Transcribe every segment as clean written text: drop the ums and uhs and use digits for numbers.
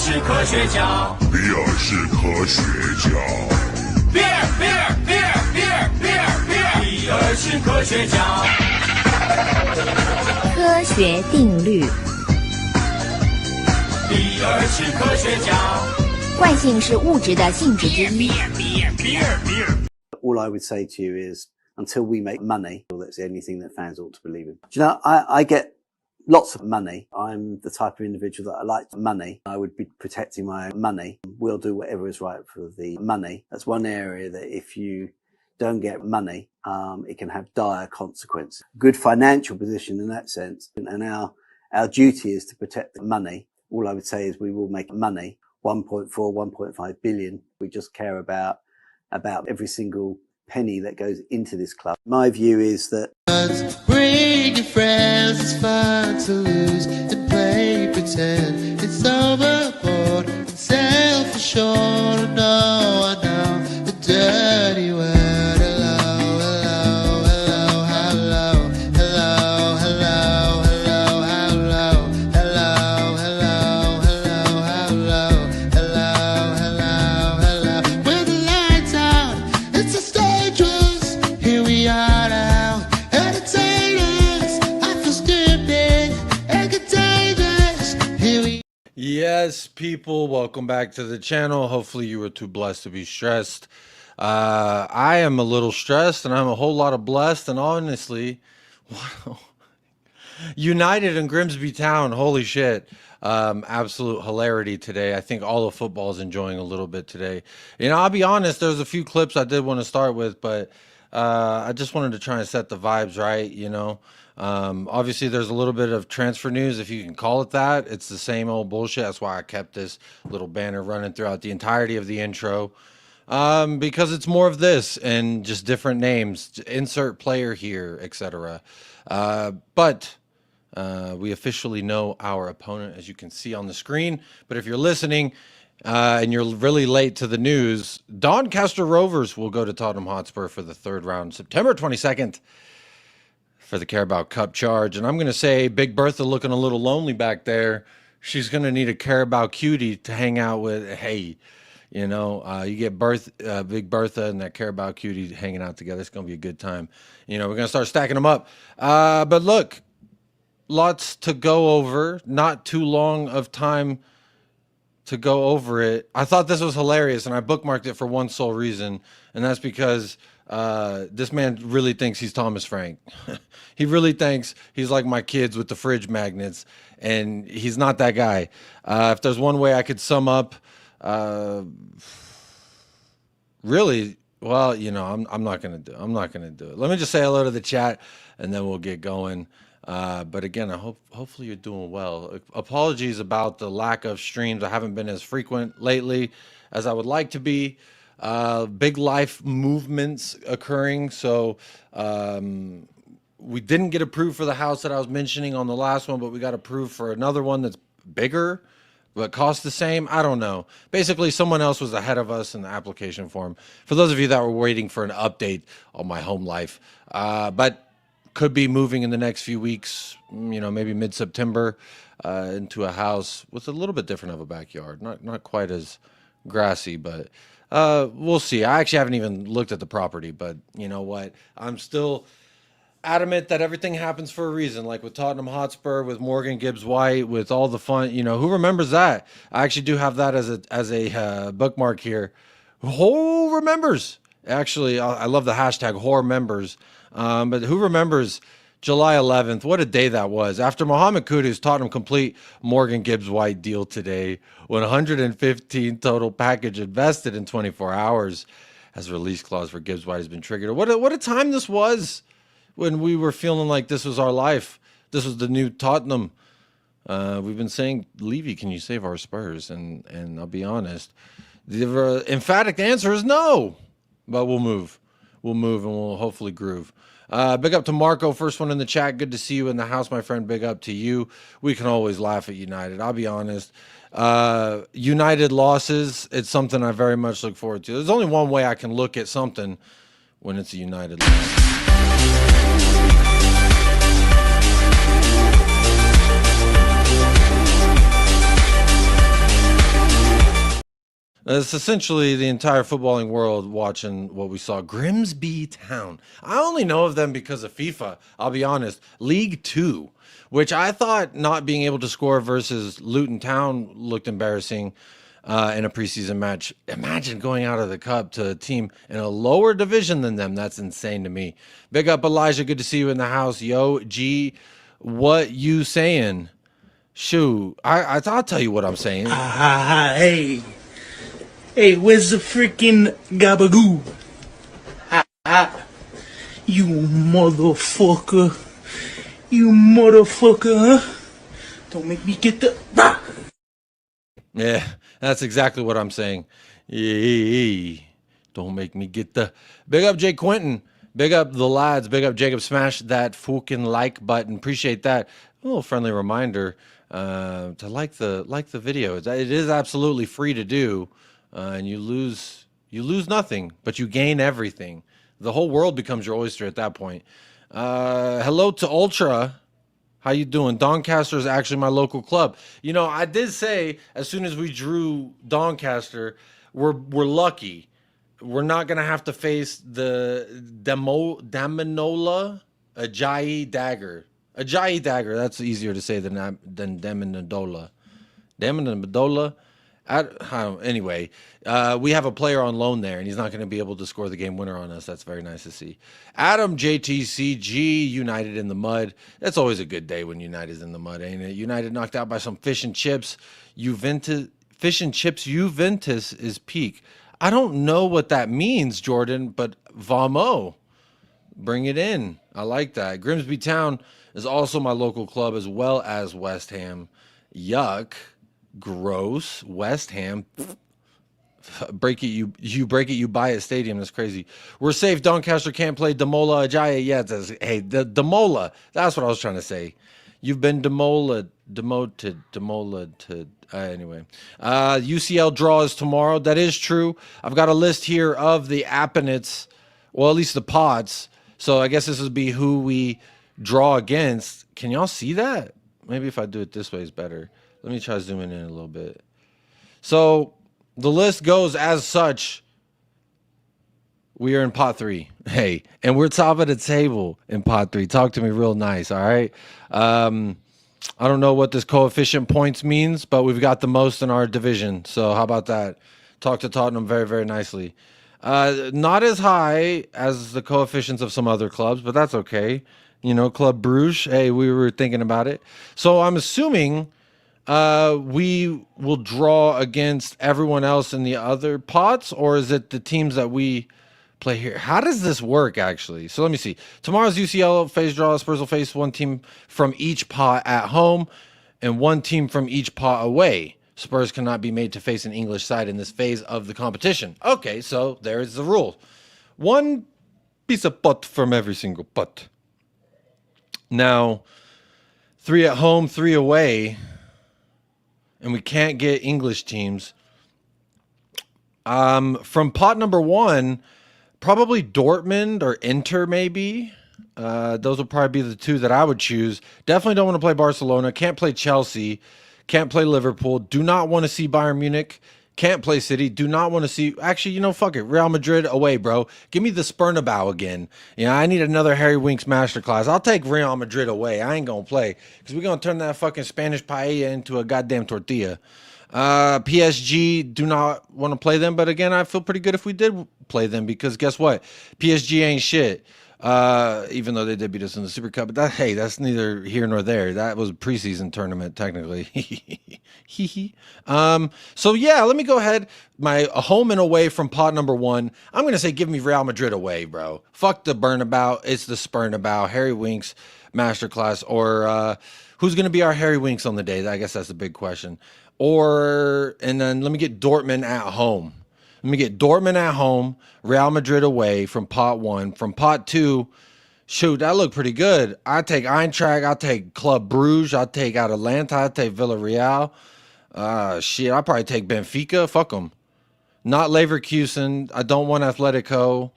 是科学家，比尔是科学家，比尔是科学家。科学定律，比尔是科学家。惯性是物质的性质之一。All I would say to you is, until we make money, that's the only thing that fans ought to believe in. Do you know, I get lots of money. I'm the type of individual that I like money. I would be protecting my money. We'll do whatever is right for the money. That's one area that if you don't get money, it can have dire consequences. Good financial position in that sense. And our duty is to protect the money. All I would say is we will make money. 1.4, 1.5 billion. We just care about every single penny that goes into this club. My view is that bring your friends, it's fun to lose and play pretend it's overboard and self-assured. No, I know the dirty word. Yes, people, welcome back to the channel. Hopefully you were too blessed to be stressed. I am a little stressed and I'm a whole lot of blessed, and honestly, wow. United and Grimsby Town, holy shit. Absolute hilarity today. I think all of football is enjoying a little bit today. You know, I'll be honest, there's a few clips I did want to start with, but I just wanted to try and set the vibes right, you know. Obviously there's a little bit of transfer news, if you can call it that. It's the same old bullshit. That's why I kept this little banner running throughout the entirety of the intro, because it's more of this and just different names, insert player here, etc. But we officially know our opponent, as you can see on the screen. But if you're listening and you're really late to the news, Doncaster Rovers will go to Tottenham Hotspur for the third round, September 22nd. For the Carabao Cup charge. And I'm going to say Big Bertha looking a little lonely back there. She's going to need a Carabao cutie to hang out with. Hey, you know, you get Big Bertha and that Carabao cutie hanging out together. It's going to be a good time. You know, we're going to start stacking them up. But look, lots to go over. Not too long of time to go over it. I thought this was hilarious, and I bookmarked it for one sole reason, and that's because this man really thinks he's Thomas Frank. He really thinks he's like my kids with the fridge magnets, and he's not that guy. If there's one way I could sum up, really, well, you know, I'm not gonna do it. Let me just say hello to the chat, and then we'll get going. But again, hopefully you're doing well. Apologies about the lack of streams. I haven't been as frequent lately as I would like to be. Big life movements occurring. So we didn't get approved for the house that I was mentioning on the last one, but we got approved for another one that's bigger but costs the same. I don't know. Basically, someone else was ahead of us in the application form. For those of you that were waiting for an update on my home life, but could be moving in the next few weeks, you know, maybe mid-September, into a house with a little bit different of a backyard. Not quite as grassy, but we'll see. I actually haven't even looked at the property, but you know what? I'm still adamant that everything happens for a reason, like with Tottenham Hotspur, with Morgan Gibbs White, with all the fun, you know, who remembers that? I actually do have that as a bookmark here. Who remembers? Actually, I love the hashtag #HorrorMembers. But who remembers July 11th? What a day that was. After Mohamed Kudus, Tottenham complete Morgan Gibbs White deal today. 115 total package invested in 24 hours as a release clause for Gibbs White has been triggered. What a time this was when we were feeling like this was our life. This was the new Tottenham. We've been saying, Levy, can you save our Spurs? And I'll be honest, the emphatic answer is no. But we'll move. We'll move and we'll hopefully groove. Big up to Marco, first one in the chat. Good to see you in the house, my friend. Big up to you. We can always laugh at United. I'll be honest. United losses, it's something I very much look forward to. There's only one way I can look at something when it's a United loss. It's essentially the entire footballing world watching what we saw. Grimsby Town. I only know of them because of FIFA. I'll be honest. League Two, which I thought not being able to score versus Luton Town looked embarrassing in a preseason match. Imagine going out of the cup to a team in a lower division than them. That's insane to me. Big up, Elijah. Good to see you in the house. Yo, G, what you saying? Shoot, I'll tell you what I'm saying. Hey. Hey, where's the freaking gabagoo? You motherfucker. You motherfucker, huh? Don't make me get the... Yeah, that's exactly what I'm saying. Yeah, don't make me get the... Big up Jay Quinton. Big up the lads. Big up Jacob. Smash that fucking like button. Appreciate that. A little friendly reminder to like the video. It is absolutely free to do. And you lose nothing, but you gain everything. The whole world becomes your oyster at that point. Hello to Ultra. How you doing? Doncaster is actually my local club. You know, I did say as soon as we drew Doncaster, we're lucky. We're not gonna have to face the Daminola Ajayi Dagger. Ajayi Dagger. That's easier to say than Daminola. Daminola. Anyway, we have a player on loan there, and he's not going to be able to score the game winner on us. That's very nice to see. Adam JTCG, United in the mud. That's always a good day when United's in the mud, ain't it? United knocked out by some fish and chips. Fish and chips Juventus is peak. I don't know what that means, Jordan, but Vamo, bring it in. I like that. Grimsby Town is also my local club, as well as West Ham. Yuck. Gross. West Ham. Break it, you break it, you buy it stadium. That's crazy. We're safe. Doncaster can't play Demola Ajayi. Yeah, hey, the Demola. That's what I was trying to say. You've been demoted. Anyway. UCL draw is tomorrow. That is true. I've got a list here of the opponents, well, at least the pots. So I guess this would be who we draw against. Can y'all see that? Maybe if I do it this way is better. Let me try zooming in a little bit. So the list goes as such. We are in pot 3. Hey, and we're top of the table in pot 3. Talk to me real nice, all right? I don't know what this coefficient points means, but we've got the most in our division. So how about that? Talk to Tottenham very, very nicely. Not as high as the coefficients of some other clubs, but that's okay. You know, Club Bruges, hey, we were thinking about it. So I'm assuming... we will draw against everyone else in the other pots, or is it the teams that we play here? How does this work, actually? So let me see. Tomorrow's UCL phase draw. Spurs will face one team from each pot at home and one team from each pot away. Spurs cannot be made to face an English side in this phase of the competition. Okay, so there's the rule. One piece of pot from every single pot. Now, 3 at home, 3 away. And we can't get English teams. From pot number 1, probably Dortmund or Inter, maybe. Those will probably be the 2 that I would choose. Definitely don't want to play Barcelona. Can't play Chelsea. Can't play Liverpool. Do not want to see Bayern Munich. Can't play City. Do not want to see... Actually, you know, fuck it. Real Madrid away, bro. Give me the Spurnabau again. You know, I need another Harry Winks masterclass. I'll take Real Madrid away. I ain't going to play. Because we're going to turn that fucking Spanish paella into a goddamn tortilla. PSG, do not want to play them. But again, I feel pretty good if we did play them. Because guess what? PSG ain't shit. Even though they did beat us in the Super Cup. But hey, that's neither here nor there. That was a preseason tournament, technically. So yeah, let me go ahead. My home and away from pot number 1. I'm going to say give me Real Madrid away, bro. Fuck the Burnabout. It's the Spurnabout. Harry Winks masterclass. Or who's going to be our Harry Winks on the day? I guess that's the big question. And then let me get Dortmund at home. Let me get Dortmund at home, Real Madrid away from pot 1. From pot 2, shoot, that looked pretty good. I take Eintracht, I take Club Bruges, I take Atalanta, I take Villarreal. Shit, I'll probably take Benfica. Fuck them. Not Leverkusen. I don't want Atletico.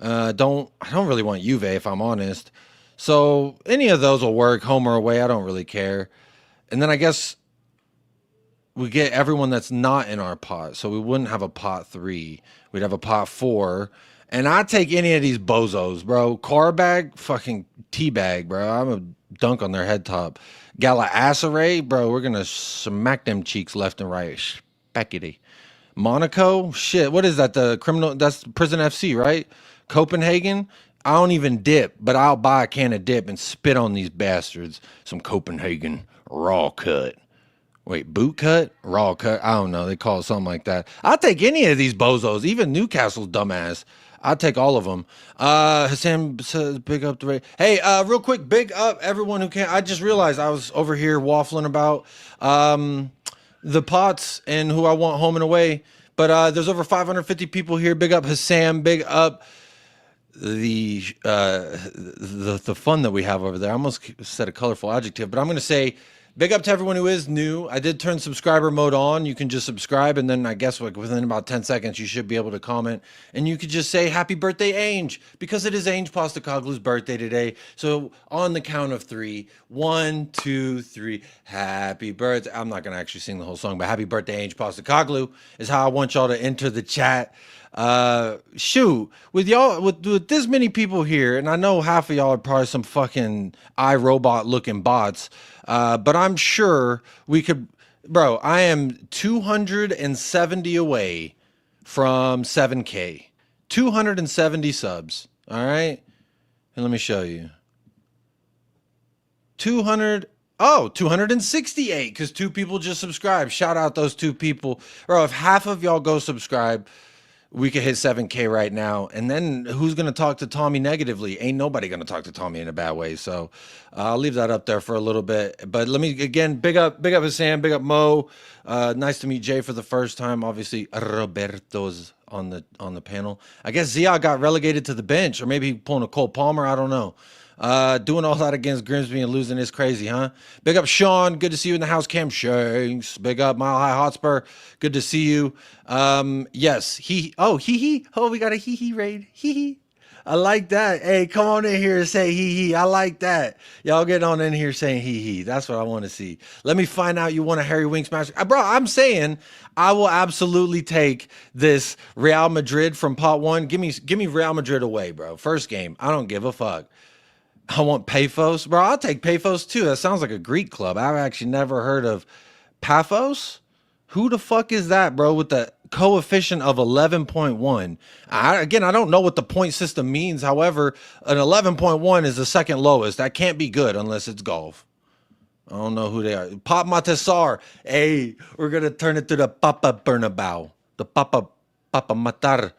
I don't really want Juve, if I'm honest. So any of those will work, home or away. I don't really care. And then I guess we get everyone that's not in our pot. So we wouldn't have a pot 3. We'd have a pot 4. And I'd take any of these bozos, bro. Carabao, fucking teabag, bro. I'm a dunk on their head top. Galatasaray, bro, we're going to smack them cheeks left and right. Speckity. Monaco, shit, what is that? The criminal, that's Prison FC, right? Copenhagen, I don't even dip, but I'll buy a can of dip and spit on these bastards. Some Copenhagen raw cut. Wait, boot cut? Raw cut? I don't know. They call it something like that. I'll take any of these bozos, even Newcastle's dumbass. I'll take all of them. Hassan says, big up the rate. Hey, real quick, big up everyone who can. I just realized I was over here waffling about the pots and who I want home and away. But there's over 550 people here. Big up Hassan. Big up the fun that we have over there. I almost said a colorful adjective, but I'm going to say big up to everyone who is new. I did turn subscriber mode on. You can just subscribe, and then I guess like within about 10 seconds, you should be able to comment. And you could just say, happy birthday, Ange, because it is Ange Postacoglu's birthday today. So on the count of 3, 1, 2, 3, happy birthday. I'm not going to actually sing the whole song, but happy birthday, Ange Postacoglu is how I want y'all to enter the chat. Shoot, with y'all, with this many people here, and I know half of y'all are probably some fucking iRobot looking bots, but I'm sure we could, bro, I am 270 away from 7K, 270 subs. All right. And let me show you 268 because 2 people just subscribed. Shout out those 2 people, bro. If half of y'all go subscribe, we could hit 7K right now. And then who's going to talk to Tommy negatively? Ain't nobody going to talk to Tommy in a bad way. So I'll leave that up there for a little bit. But let me, again, big up Hassan, big up Mo. Nice to meet Jay for the first time. Obviously, Roberto's on the panel. I guess Zia got relegated to the bench, or maybe pulling a Cole Palmer. I don't know. Doing all that against Grimsby and losing is crazy, huh? Big up Sean, good to see you in the house. Cam Shanks, big up Mile High Hotspur, good to see you. Yes, we got a hee raid. I like that. Hey, come on in here and say hee. I like that. Y'all get on in here saying hee. That's what I want to see. Let me find out you want a Harry Winks match. Bro, I'm saying I will absolutely take this Real Madrid from pot 1. Give me Real Madrid away, bro. First game. I don't give a fuck. I want Paphos. Bro, I'll take Paphos too. That sounds like a Greek club. I've actually never heard of Paphos. Who the fuck is that, bro, with the coefficient of 11.1? I don't know what the point system means. However, an 11.1 is the second lowest. That can't be good unless it's golf. I don't know who they are. Pop Matessar. Hey, we're going to turn it to the Papa Bernabeu. The Papa Matar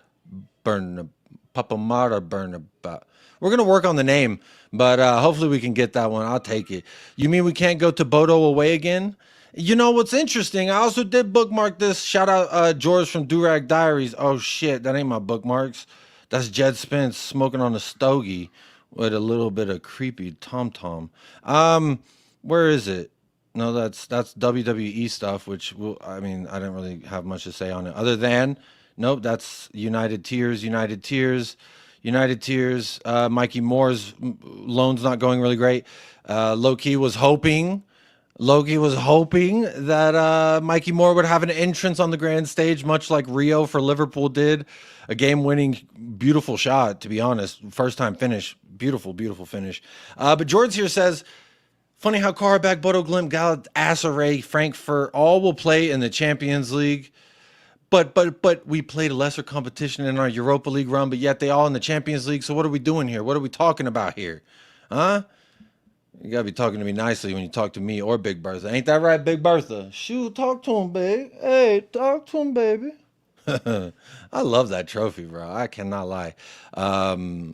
Bernabeu. Papa Mara Bernabeu. We're going to work on the name, but hopefully we can get that one. I'll take it. You mean we can't go to Bodo away again? You know what's interesting? I also did bookmark this. Shout out George from Durag Diaries. Oh, shit. That ain't my bookmarks. That's Jed Spence smoking on a stogie with a little bit of creepy tom-tom. Where is it? No, that's WWE stuff, which, I didn't really have much to say on it. Other than, nope, that's United Tears. Mikey Moore's loan's not going really great. Loki was hoping that Mikey Moore would have an entrance on the grand stage, much like Rio for Liverpool did. A game-winning, beautiful shot, to be honest. First-time finish. Beautiful, beautiful finish. But George here says, funny how Carabao, Bodo Glimt, Galatasaray, Frankfurt all will play in the Champions League. But we played a lesser competition in our Europa League run, but yet they all in the Champions League. So what are we doing here? What are we talking about here? Huh? You got to be talking to me nicely when you talk to me or Big Bertha. Ain't that right, Big Bertha? Shoot, talk to him, babe. Hey, talk to him, baby. I love that trophy, bro. I cannot lie.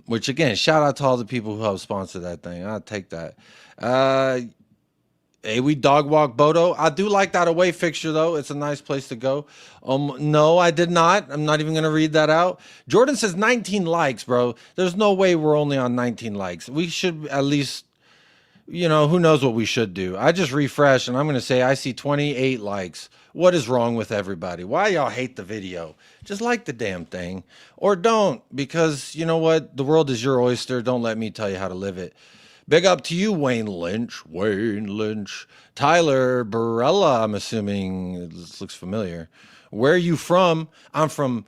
Which, again, shout out to all the people who helped sponsor that thing. I'll take that. Hey, we dog walk Bodo. I do like that away fixture, though. It's a nice place to go. No, I did not. I'm not even going to read that out. Jordan says 19 likes, bro. There's no way we're only on 19 likes. We should at least, who knows what we should do. I just refreshed, and I'm going to say I see 28 likes. What is wrong with everybody? Why y'all hate the video? Just like the damn thing. Or don't, because you know what? The world is your oyster. Don't let me tell you how to live it. Big up to you, Wayne Lynch. Wayne Lynch. Tyler Barella, I'm assuming. This looks familiar. Where are you from? I'm from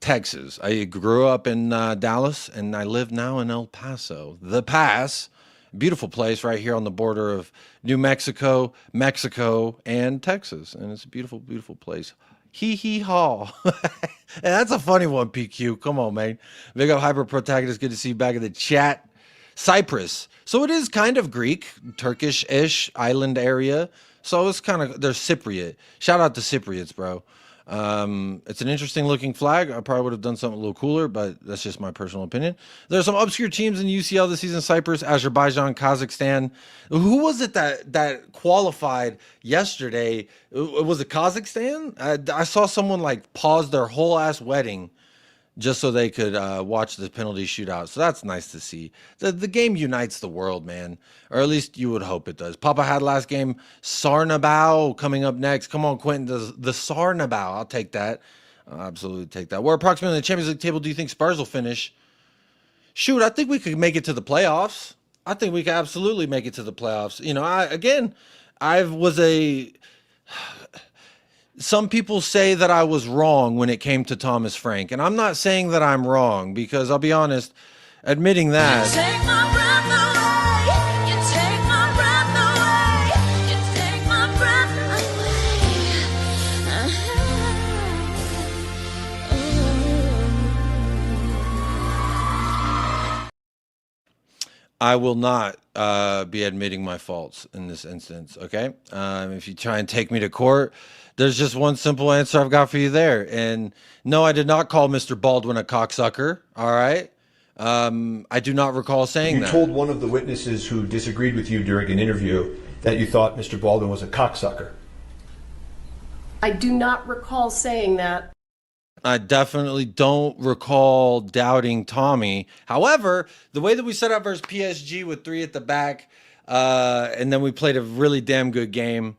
Texas. I grew up in Dallas, and I live now in El Paso. The Pass. Beautiful place right here on the border of New Mexico, Mexico, and Texas. And it's a beautiful, beautiful place. Hee hee haw. That's a funny one, PQ. Come on, man. Big up Hyper Protagonist. Good to see you back in the chat. Cyprus. So it is kind of Greek, Turkish-ish island area. So it's kind of, there's Cypriot. Shout out to Cypriots, bro. It's an interesting looking flag. I probably would have done something a little cooler, but that's just my personal opinion. There's some obscure teams in UCL this season: Cyprus, Azerbaijan, Kazakhstan. Who was it that qualified yesterday? Was it Kazakhstan? I saw someone like pause their whole ass wedding just so they could watch the penalty shootout. So that's nice to see. The game unites the world, man. Or at least you would hope it does. Papa had last game. Sarnabao coming up next. Come on, Quentin. The Sarnabao. I'll take that. I'll absolutely take that. Where approximately in the Champions League table do you think Spurs will finish? Shoot, I think we could make it to the playoffs. I think we could absolutely make it to the playoffs. You know, some people say that I was wrong when it came to Thomas Frank, and I'm not saying that I'm wrong, because I'll be honest, admitting that. Take my breath away. You take my breath away. You take my breath away. I will not be admitting my faults in this instance, okay? If you try and take me to court, there's just one simple answer I've got for you there. And no, I did not call Mr. Baldwin a cocksucker, all right? I do not recall saying that. You told one of the witnesses who disagreed with you during an interview that you thought Mr. Baldwin was a cocksucker. I do not recall saying that. I definitely don't recall doubting Tommy. However, the way that we set up versus PSG with 3 at the back, and then we played a really damn good game.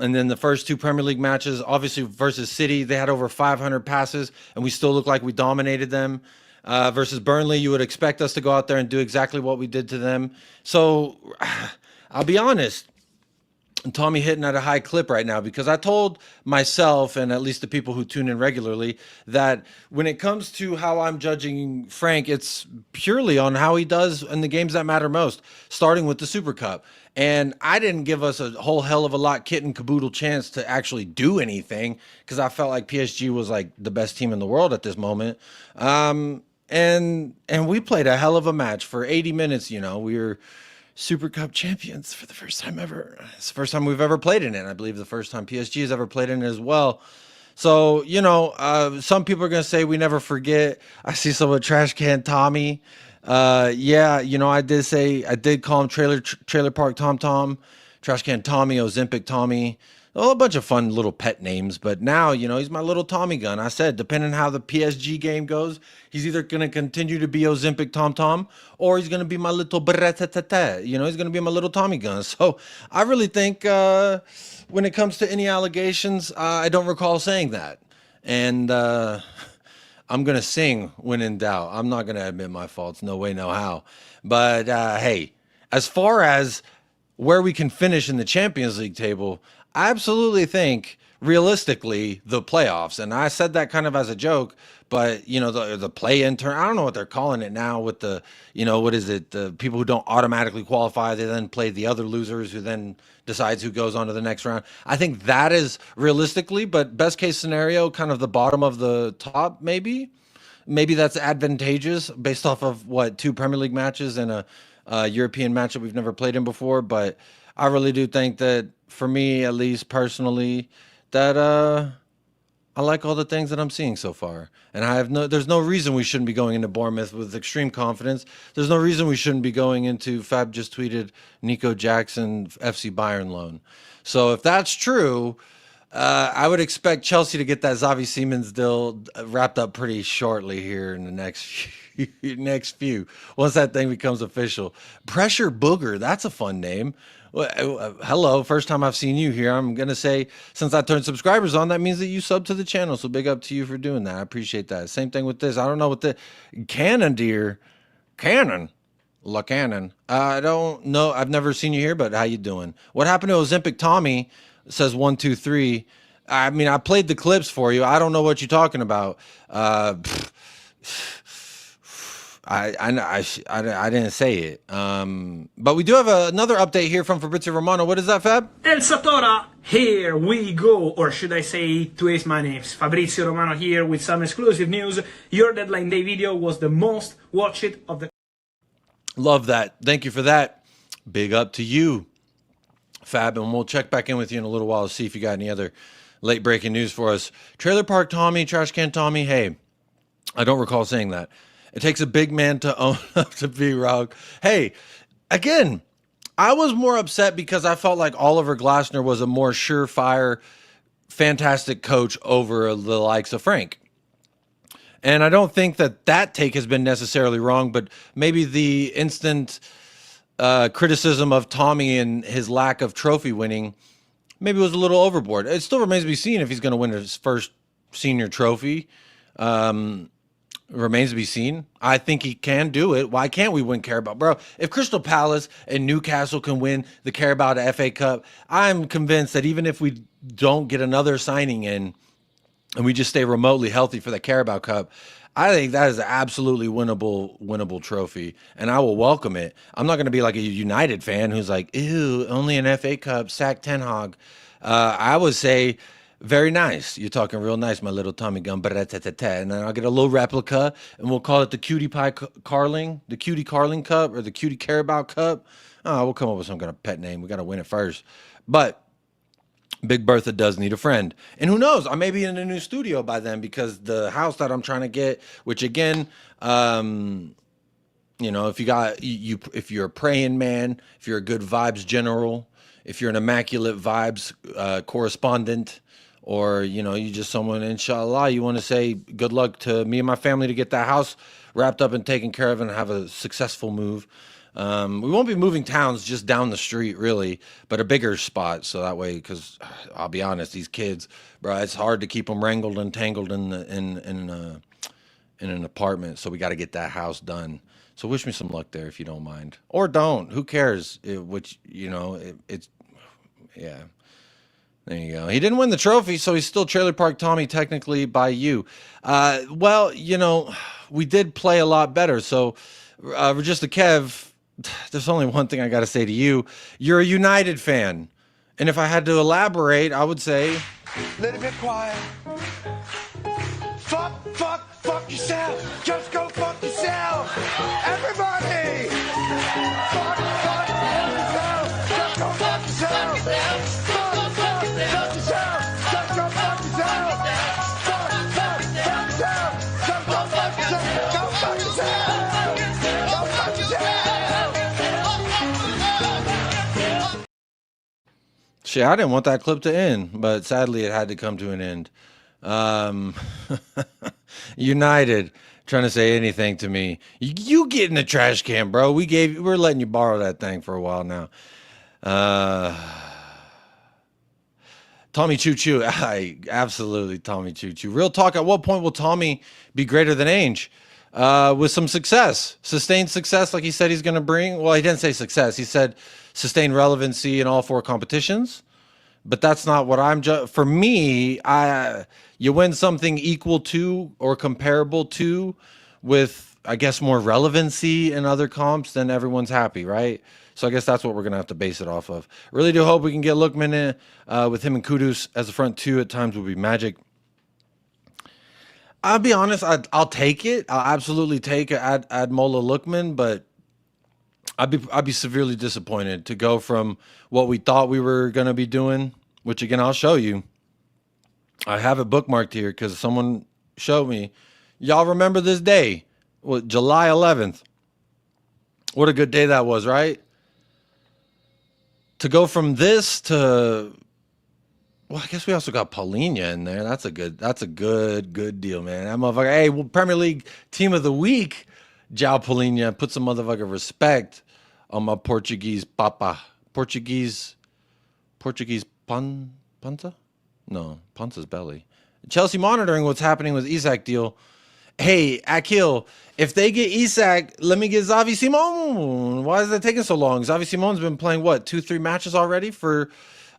And then the first 2 Premier League matches, obviously versus City, they had over 500 passes, and we still look like we dominated them. Versus Burnley, you would expect us to go out there and do exactly what we did to them. So I'll be honest, Tommy hitting at a high clip right now, because I told myself, and at least the people who tune in regularly, that when it comes to how I'm judging Frank, it's purely on how he does in the games that matter most, starting with the Super Cup. And I didn't give us a whole hell of a lot kit and caboodle chance to actually do anything, because I felt like PSG was like the best team in the world at this moment. And we played a hell of a match for 80 minutes. You know, we were Super Cup champions for the first time ever. It's the first time we've ever played in it. I believe the first time PSG has ever played in it as well. So, you know, some people are going to say we never forget. I see someone trash can Tommy. Yeah, you know, I did call him Trailer Park Tom Tom, Trash Can Tommy, Ozempic Tommy, a bunch of fun little pet names. But now, you know, he's my little Tommy gun. I said, depending on how the PSG game goes, he's either going to continue to be Ozempic Tom Tom, or he's going to be my little brettatata. You know, he's going to be my little Tommy gun. So I really think when it comes to any allegations, I don't recall saying that. And I'm going to sing when in doubt. I'm not going to admit my faults. No way, no how. But hey, as far as where we can finish in the Champions League table, I absolutely think realistically the playoffs. And I said that kind of as a joke, but you know, the play-in turn, I don't know what they're calling it now with the, you know, what is it? The people who don't automatically qualify, they then play the other losers who then decides who goes on to the next round. I think that is realistically, but best case scenario, kind of the bottom of the top, maybe that's advantageous based off of what 2 Premier League matches and a European match that we've never played in before. But I really do think that, for me, at least personally, that I like all the things that I'm seeing so far. And there's no reason we shouldn't be going into Bournemouth with extreme confidence. There's no reason we shouldn't be going into, Fab just tweeted, Nico Jackson, FC Bayern loan. So if that's true, I would expect Chelsea to get that Xavi Simons deal wrapped up pretty shortly here in the next few, once that thing becomes official. Pressure Booger, that's a fun name. Well, hello, first time I've seen you here. I'm going to say, since I turned subscribers on, that means that you sub to the channel. So big up to you for doing that. I appreciate that. Same thing with this. I don't know what the Cannon, dear. Cannon. Lucanen. I don't know. I've never seen you here, but how you doing? What happened to Ozempic Tommy? Says 123. I mean, I played the clips for you. I don't know what you're talking about. I didn't say it. But we do have another update here from Fabrizio Romano. What is that, Fab? El Satora, here we go, or should I say today's my name, Fabrizio Romano here with some exclusive news. Your deadline day video was the most watched of the... Love that. Thank you for that. Big up to you, Fab, and we'll check back in with you in a little while to see if you got any other late breaking news for us. Trailer Park Tommy, Trash Can Tommy, hey, I don't recall saying that. It takes a big man to own up to B-Rock. Hey, again, I was more upset because I felt like Oliver Glasner was a more surefire, fantastic coach over the likes of Frank. And I don't think that take has been necessarily wrong, but maybe the instant criticism of Tommy and his lack of trophy winning maybe was a little overboard. It still remains to be seen if he's going to win his first senior trophy. Remains to be seen. I think he can do it. Why can't we win Carabao? Bro, if Crystal Palace and Newcastle can win the Carabao to FA Cup, I'm convinced that even if we don't get another signing in and we just stay remotely healthy for the Carabao Cup, I think that is an absolutely winnable trophy, and I will welcome it. I'm not going to be like a United fan who's like, ew, only an FA Cup, sack Ten Hag. I would say, very nice. You're talking real nice, my little Tommy gun. And then I'll get a little replica, and we'll call it the Cutie Pie Carling, the Cutie Carling Cup, or the Cutie Carabao Cup. We'll come up with some kind of pet name. We got to win it first. But Big Bertha does need a friend. And who knows? I may be in a new studio by then, because the house that I'm trying to get, which again, if if you're a praying man, if you're a good vibes general, if you're an immaculate vibes correspondent, or, you just someone, inshallah, you want to say good luck to me and my family to get that house wrapped up and taken care of and have a successful move. We won't be moving towns, just down the street, really, but a bigger spot. So that way, because I'll be honest, these kids, bro, it's hard to keep them wrangled and tangled in an apartment. So we got to get that house done. So wish me some luck there if you don't mind, or don't. Who cares? It's yeah. There you go. He didn't win the trophy, so he's still Trailer Park Tommy technically by you. We did play a lot better. So just the Kev, there's only one thing I got to say to you. You're a United fan. And if I had to elaborate, I would say, little bit quiet. Fuck yourself. Just go fuck yourself. Everybody. Fuck yourself. Just go fuck yourself. shit, I didn't want that clip to end, but sadly it had to come to an end. United trying to say anything to me. You get in the trash can, bro. We're letting you borrow that thing for a while now. Tommy Choo Choo. Absolutely Tommy Choo Choo. Real talk, at what point will Tommy be greater than Ainge? With some success, sustained success, like he said he's going to bring. Well, he didn't say success. He said sustained relevancy in all 4 competitions. But that's not what I'm. For me, you win something equal to or comparable to, with I guess more relevancy in other comps, then everyone's happy, right? So I guess that's what we're gonna have to base it off of. Really do hope we can get Lookman in with him and Kudus as the front 2 at times would be magic. I'll be honest, I'll take it. I'll absolutely take Admola Lookman, but I'd be severely disappointed to go from what we thought we were going to be doing, which again, I'll show you. I have it bookmarked here because someone showed me. Y'all remember this day? What, July 11th? What a good day that was, right? To go from this to, well, I guess we also got Paulinho in there. That's a good deal, man. That motherfucker, hey, well, Premier League Team of the Week, João Paulinho. Put some motherfucking respect on my Portuguese papa. Portuguese Ponta? No, Ponta's belly. Chelsea monitoring what's happening with Isak deal. Hey, Akil, if they get Isak, let me get Xavi Simon. Why is that taking so long? Xavi Simon's been playing, what, 2-3 matches already for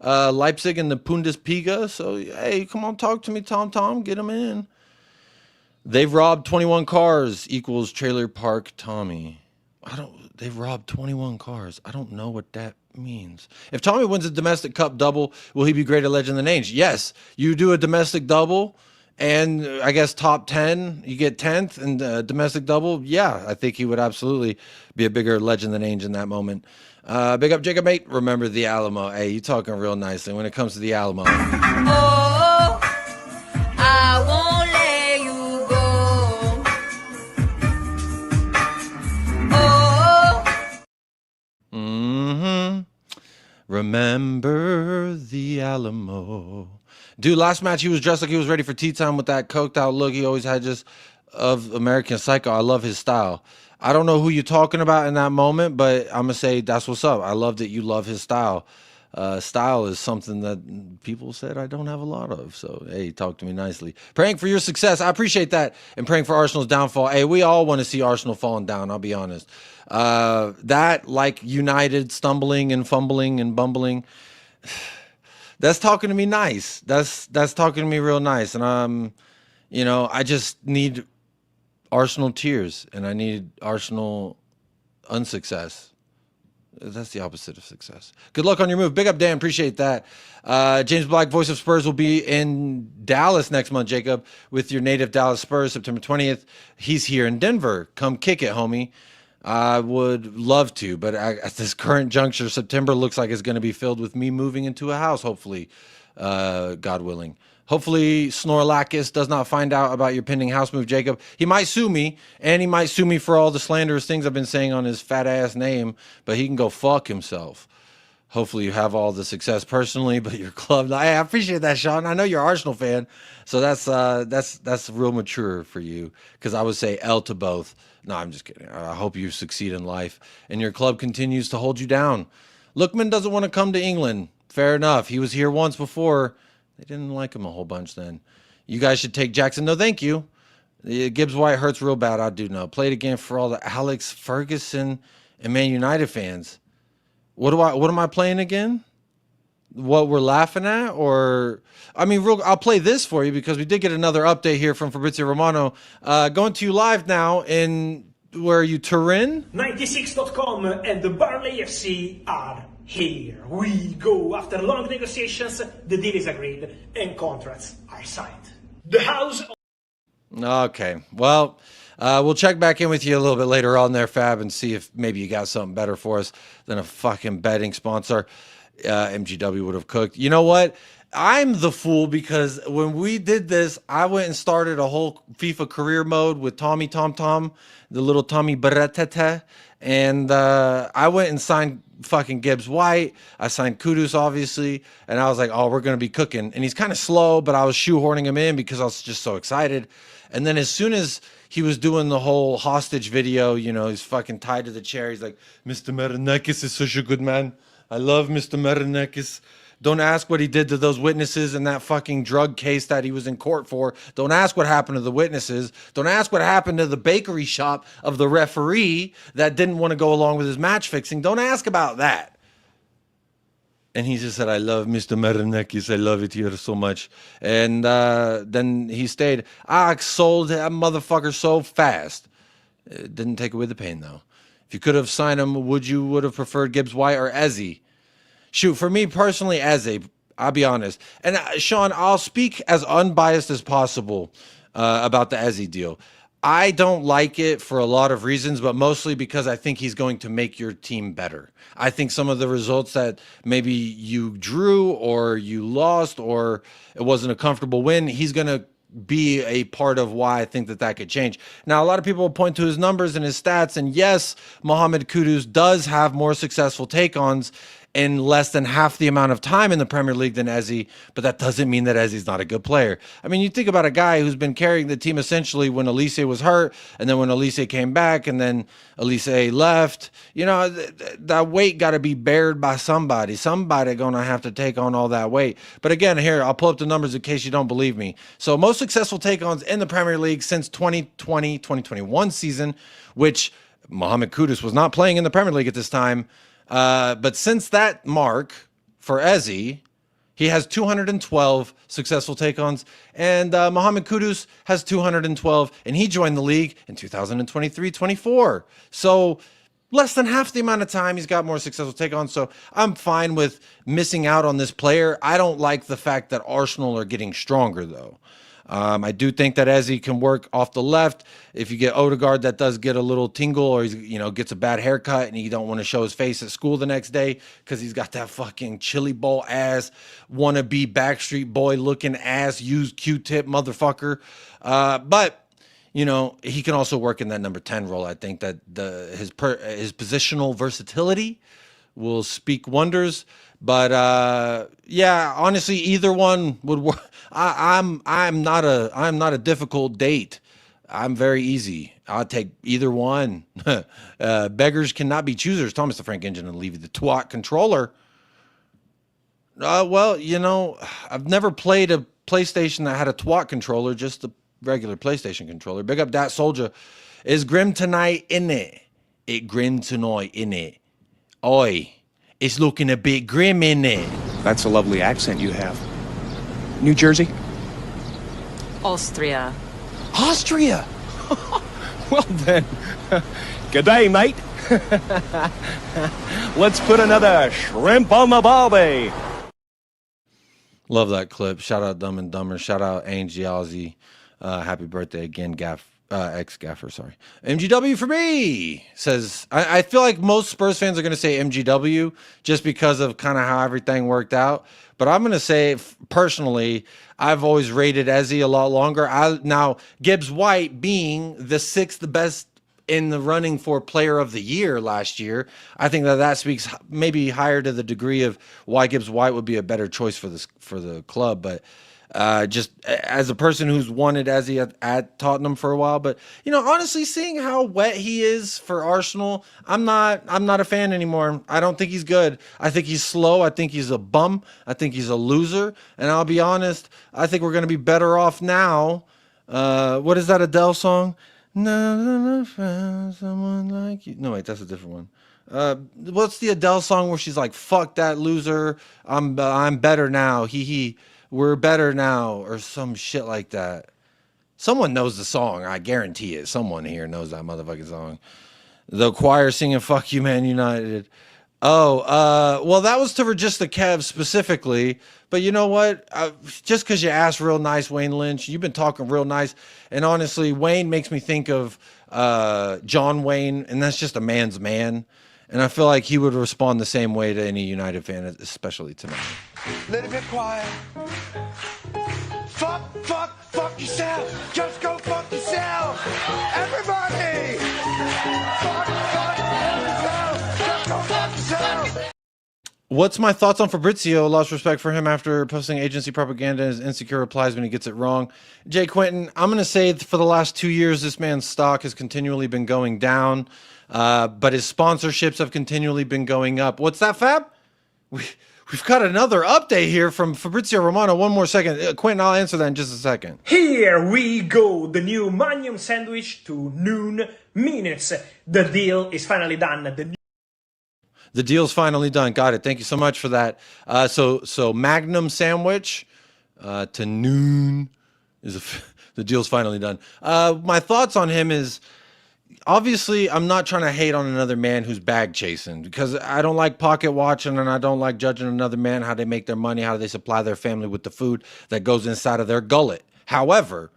Leipzig in the Bundesliga? So, hey, come on, talk to me, Tom. Get him in. They've robbed 21 cars equals Trailer Park Tommy. They've robbed 21 cars. I don't know what that means. If Tommy wins a domestic cup double, will he be greater legend than Ainge? Yes. You do a domestic double and I guess top 10, you get 10th and domestic double. Yeah, I think he would absolutely be a bigger legend than Ainge in that moment. Big up Jacob, mate. Remember the Alamo. Hey, you talking real nicely when it comes to the Alamo. Oh, I won't let you go. Oh. Remember the Alamo. Dude, last match he was dressed like he was ready for tea time with that coked out look he always had, just of American Psycho. I love his style. I don't know who you're talking about in that moment, but I'm going to say that's what's up. I love that you love his style. Style is something that people said I don't have a lot of. So, hey, talk to me nicely. Praying for your success. I appreciate that. And praying for Arsenal's downfall. Hey, we all want to see Arsenal falling down, I'll be honest. That, like United stumbling and fumbling and bumbling, that's talking to me nice. That's talking to me real nice. And I just need Arsenal tears and I need Arsenal unsuccess. That's the opposite of success. Good luck on your move. Big up, Dan. Appreciate that. James Black, voice of Spurs, will be in Dallas next month, Jacob, with your native Dallas Spurs, September 20th. He's here in Denver. Come kick it, homie. I would love to, but at this current juncture, September looks like it's going to be filled with me moving into a house, hopefully, God willing. Hopefully, Snorlackis does not find out about your pending house move, Jacob. He might sue me, and he might sue me for all the slanderous things I've been saying on his fat-ass name, but he can go fuck himself. Hopefully, you have all the success personally, but your club... I appreciate that, Sean. I know you're an Arsenal fan, so that's real mature for you, because I would say L to both. No, I'm just kidding. I hope you succeed in life, and your club continues to hold you down. Lookman doesn't want to come to England. Fair enough. He was here once before. They didn't like him a whole bunch then. You guys should take Jackson. No, thank you. Gibbs White hurts real bad. I do know. Played again for all the Alex Ferguson and Man United fans. What am I playing again? What we're laughing at? Or, I mean, I'll play this for you because we did get another update here from Fabrizio Romano. Going to you live now in, where are you, Turin? 96.com and the Barley FC are here. We go. After long negotiations, the deal is agreed and contracts are signed. The house... Okay, well... we'll check back in with you a little bit later on there, Fab, and see if maybe you got something better for us than a fucking betting sponsor. MGW would have cooked. You know what? I'm the fool because when we did this, I went and started a whole FIFA career mode with Tommy Tom, the little Tommy Beretete, and I went and signed fucking Gibbs White. I signed Kudus, obviously, and I was like, oh, we're going to be cooking. And he's kind of slow, but I was shoehorning him in because I was just so excited. And then as soon as he was doing the whole hostage video, you know, he's fucking tied to the chair. He's like, Mr. Marinakis is such a good man. I love Mr. Marinakis. Don't ask what he did to those witnesses in that fucking drug case that he was in court for. Don't ask what happened to the witnesses. Don't ask what happened to the bakery shop of the referee that didn't want to go along with his match fixing. Don't ask about that. And he just said, I love Mr. Marinakis. I love it here so much. And then he stayed. I sold that motherfucker so fast. It didn't take away the pain, though. If you could have signed him, would have preferred Gibbs White or Eze? Shoot, for me personally, Eze, I'll be honest. And Sean, I'll speak as unbiased as possible about the Eze deal. I don't like it for a lot of reasons, but mostly because I think he's going to make your team better. I think some of the results that maybe you drew or you lost or it wasn't a comfortable win, he's going to be a part of why I think that could change. Now, a lot of people will point to his numbers and his stats, and yes, Mohamed Kudus does have more successful take-ons, in less than half the amount of time in the Premier League than Eze, but that doesn't mean that Eze's not a good player. I mean, you think about a guy who's been carrying the team essentially when Elise was hurt, and then when Elise came back, and then Elise left. You know, that weight got to be bared by somebody. Somebody going to have to take on all that weight. But again, here, I'll pull up the numbers in case you don't believe me. So most successful take-ons in the Premier League since 2020-2021 season, which Mohamed Kudus was not playing in the Premier League at this time. But since that mark for Eze, he has 212 successful take-ons, and Mohamed Kudus has 212, and he joined the league in 2023-24. So less than half the amount of time he's got more successful take-ons. So I'm fine with missing out on this player. I don't like the fact that Arsenal are getting stronger, though. I do think that Eze can work off the left. If you get Odegaard, that does get a little tingle, or he's, gets a bad haircut and he don't want to show his face at school the next day because he's got that fucking chili bowl ass, wannabe Backstreet Boy looking ass, used Q-tip motherfucker. But he can also work in that number 10 role. I think that his positional versatility will speak wonders. But yeah, honestly, either one would work. I'm not a difficult date. I'm very easy. I'll take either one. Beggars cannot be choosers. Thomas the Frank Engine and Levy the twat controller. Well, I've never played a PlayStation that had a twat controller, just the regular PlayStation controller. Big up that soldier. Is Grim tonight in it? It grim tonight in it. Oi. It's looking a bit grim, innit? That's a lovely accent you have. New Jersey? Austria. Austria? Well then, good day, mate. Let's put another shrimp on the barbie. Love that clip. Shout out Dumb and Dumber. Shout out Angie Ozzy. Happy birthday again, ex-gaffer, sorry. MGW for me, says, I feel like most Spurs fans are going to say MGW just because of kind of how everything worked out. But I'm going to say, personally, I've always rated Eze a lot longer. Now, Gibbs White being the sixth best in the running for player of the year last year, I think that speaks maybe higher to the degree of why Gibbs White would be a better choice for the club. But just as a person who's wanted Eze at Tottenham for a while, but honestly, seeing how wet he is for Arsenal, I'm not a fan anymore. I don't think he's good. I think he's slow. I think he's a bum. I think he's a loser. And I'll be honest, I think we're going to be better off now. What is that Adele song? No, found someone like you. No, wait, that's a different one. What's the Adele song where she's like, "Fuck that loser. I'm better now. We're better now," or some shit like that. Someone knows the song. I guarantee it. Someone here knows that motherfucking song. The choir singing "Fuck You, Man United." Oh, well, that was to Regista Kev specifically. But you know what? Just because you asked real nice, Wayne Lynch, you've been talking real nice. And honestly, Wayne makes me think of John Wayne, and that's just a man's man. And I feel like he would respond the same way to any United fan, especially tonight. Little bit quiet. Fuck yourself. Just go fuck yourself. Everybody. Fuck yourself. Just go fuck yourself. What's my thoughts on Fabrizio? Lost respect for him after posting agency propaganda and his insecure replies when he gets it wrong. Jay Quinton, I'm going to say for the last 2 years, this man's stock has continually been going down, but his sponsorships have continually been going up. What's that, Fab? We've got another update here from Fabrizio Romano. One more second. Quentin, I'll answer that in just a second. Here we go. The new Magnum sandwich to noon minutes. The deal is finally done. The deal's finally done. Got it. Thank you so much for that. So Magnum sandwich to noon the deal's finally done. My thoughts on him is, obviously, I'm not trying to hate on another man who's bag chasing, because I don't like pocket watching and I don't like judging another man, how they make their money, how they supply their family with the food that goes inside of their gullet. However,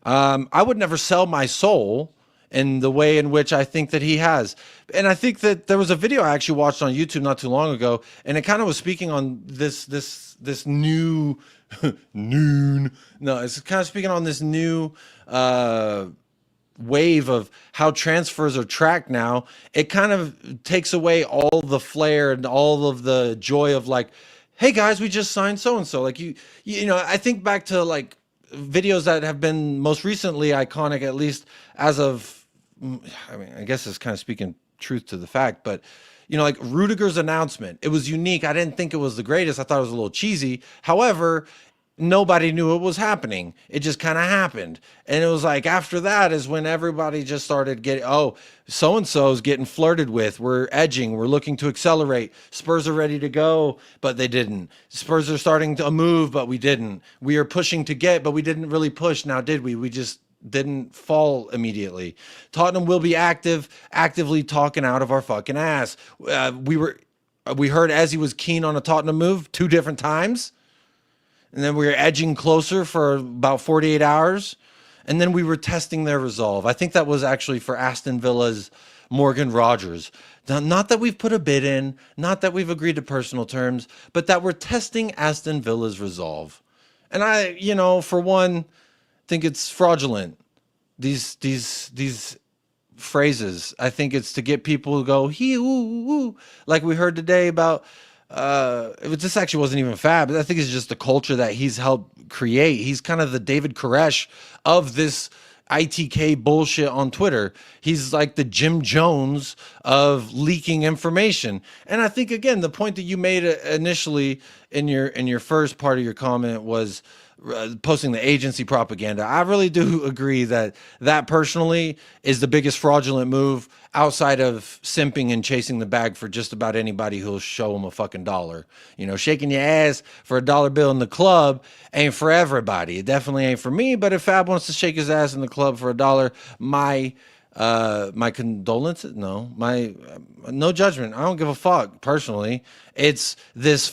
I would never sell my soul in the way in which I think that he has. And I think that there was a video I actually watched on YouTube not too long ago, and it kind of was speaking on this new it's kind of speaking on this new wave of how transfers are tracked now, it kind of takes away all the flair and all of the joy of like, hey guys, we just signed so and so. Like you know, I think back to like videos that have been most recently iconic, at least as of, I mean, I guess it's kind of speaking truth to the fact, but you know, like Rudiger's announcement, it was unique. I didn't think it was the greatest. I thought it was a little cheesy. However, nobody knew it was happening. It just kind of happened. And it was like, after that is when everybody just started getting, oh, so-and-so's getting flirted with. We're edging. We're looking to accelerate. Spurs are ready to go, but they didn't. Spurs are starting to move, but we didn't. We are pushing to get, but we didn't really push. Now, did we? We just didn't fall immediately. Tottenham will be actively talking out of our fucking ass. We heard Eze was keen on a Tottenham move 2 different times. And then we were edging closer for about 48 hours. And then we were testing their resolve. I think that was actually for Aston Villa's Morgan Rogers. Now, not that we've put a bid in, not that we've agreed to personal terms, but that we're testing Aston Villa's resolve. And I, you know, for one, think it's fraudulent. These phrases. I think it's to get people to go, hee, ooh, ooh, like we heard today about this actually wasn't even fab, but I think it's just the culture that he's helped create. He's kind of the David Koresh of this ITK bullshit on Twitter. He's like the Jim Jones of leaking information. And I think, again, the point that you made initially in your first part of your comment was posting the agency propaganda. I really do agree that personally is the biggest fraudulent move outside of simping and chasing the bag for just about anybody who'll show them a fucking dollar. You know, shaking your ass for a dollar bill in the club ain't for everybody. It definitely ain't for me, but if Fab wants to shake his ass in the club for a dollar, my condolences. No, no judgment. I don't give a fuck personally. It's this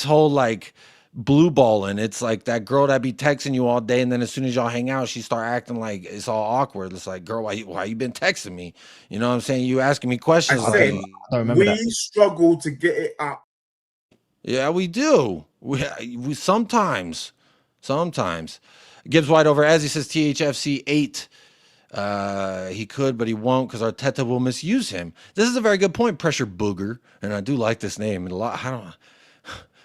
whole like blue balling. It's like that girl that be texting you all day, and then as soon as y'all hang out, she start acting like it's all awkward. It's like, girl, why you been texting me? You know what I'm saying? You asking me questions. I we struggle to get it up. Yeah, we do. We sometimes. Gibbs wide over as he says THFC 8. He could, but he won't because Arteta will misuse him. This is a very good point, Pressure Booger, and I do like this name a lot. I don't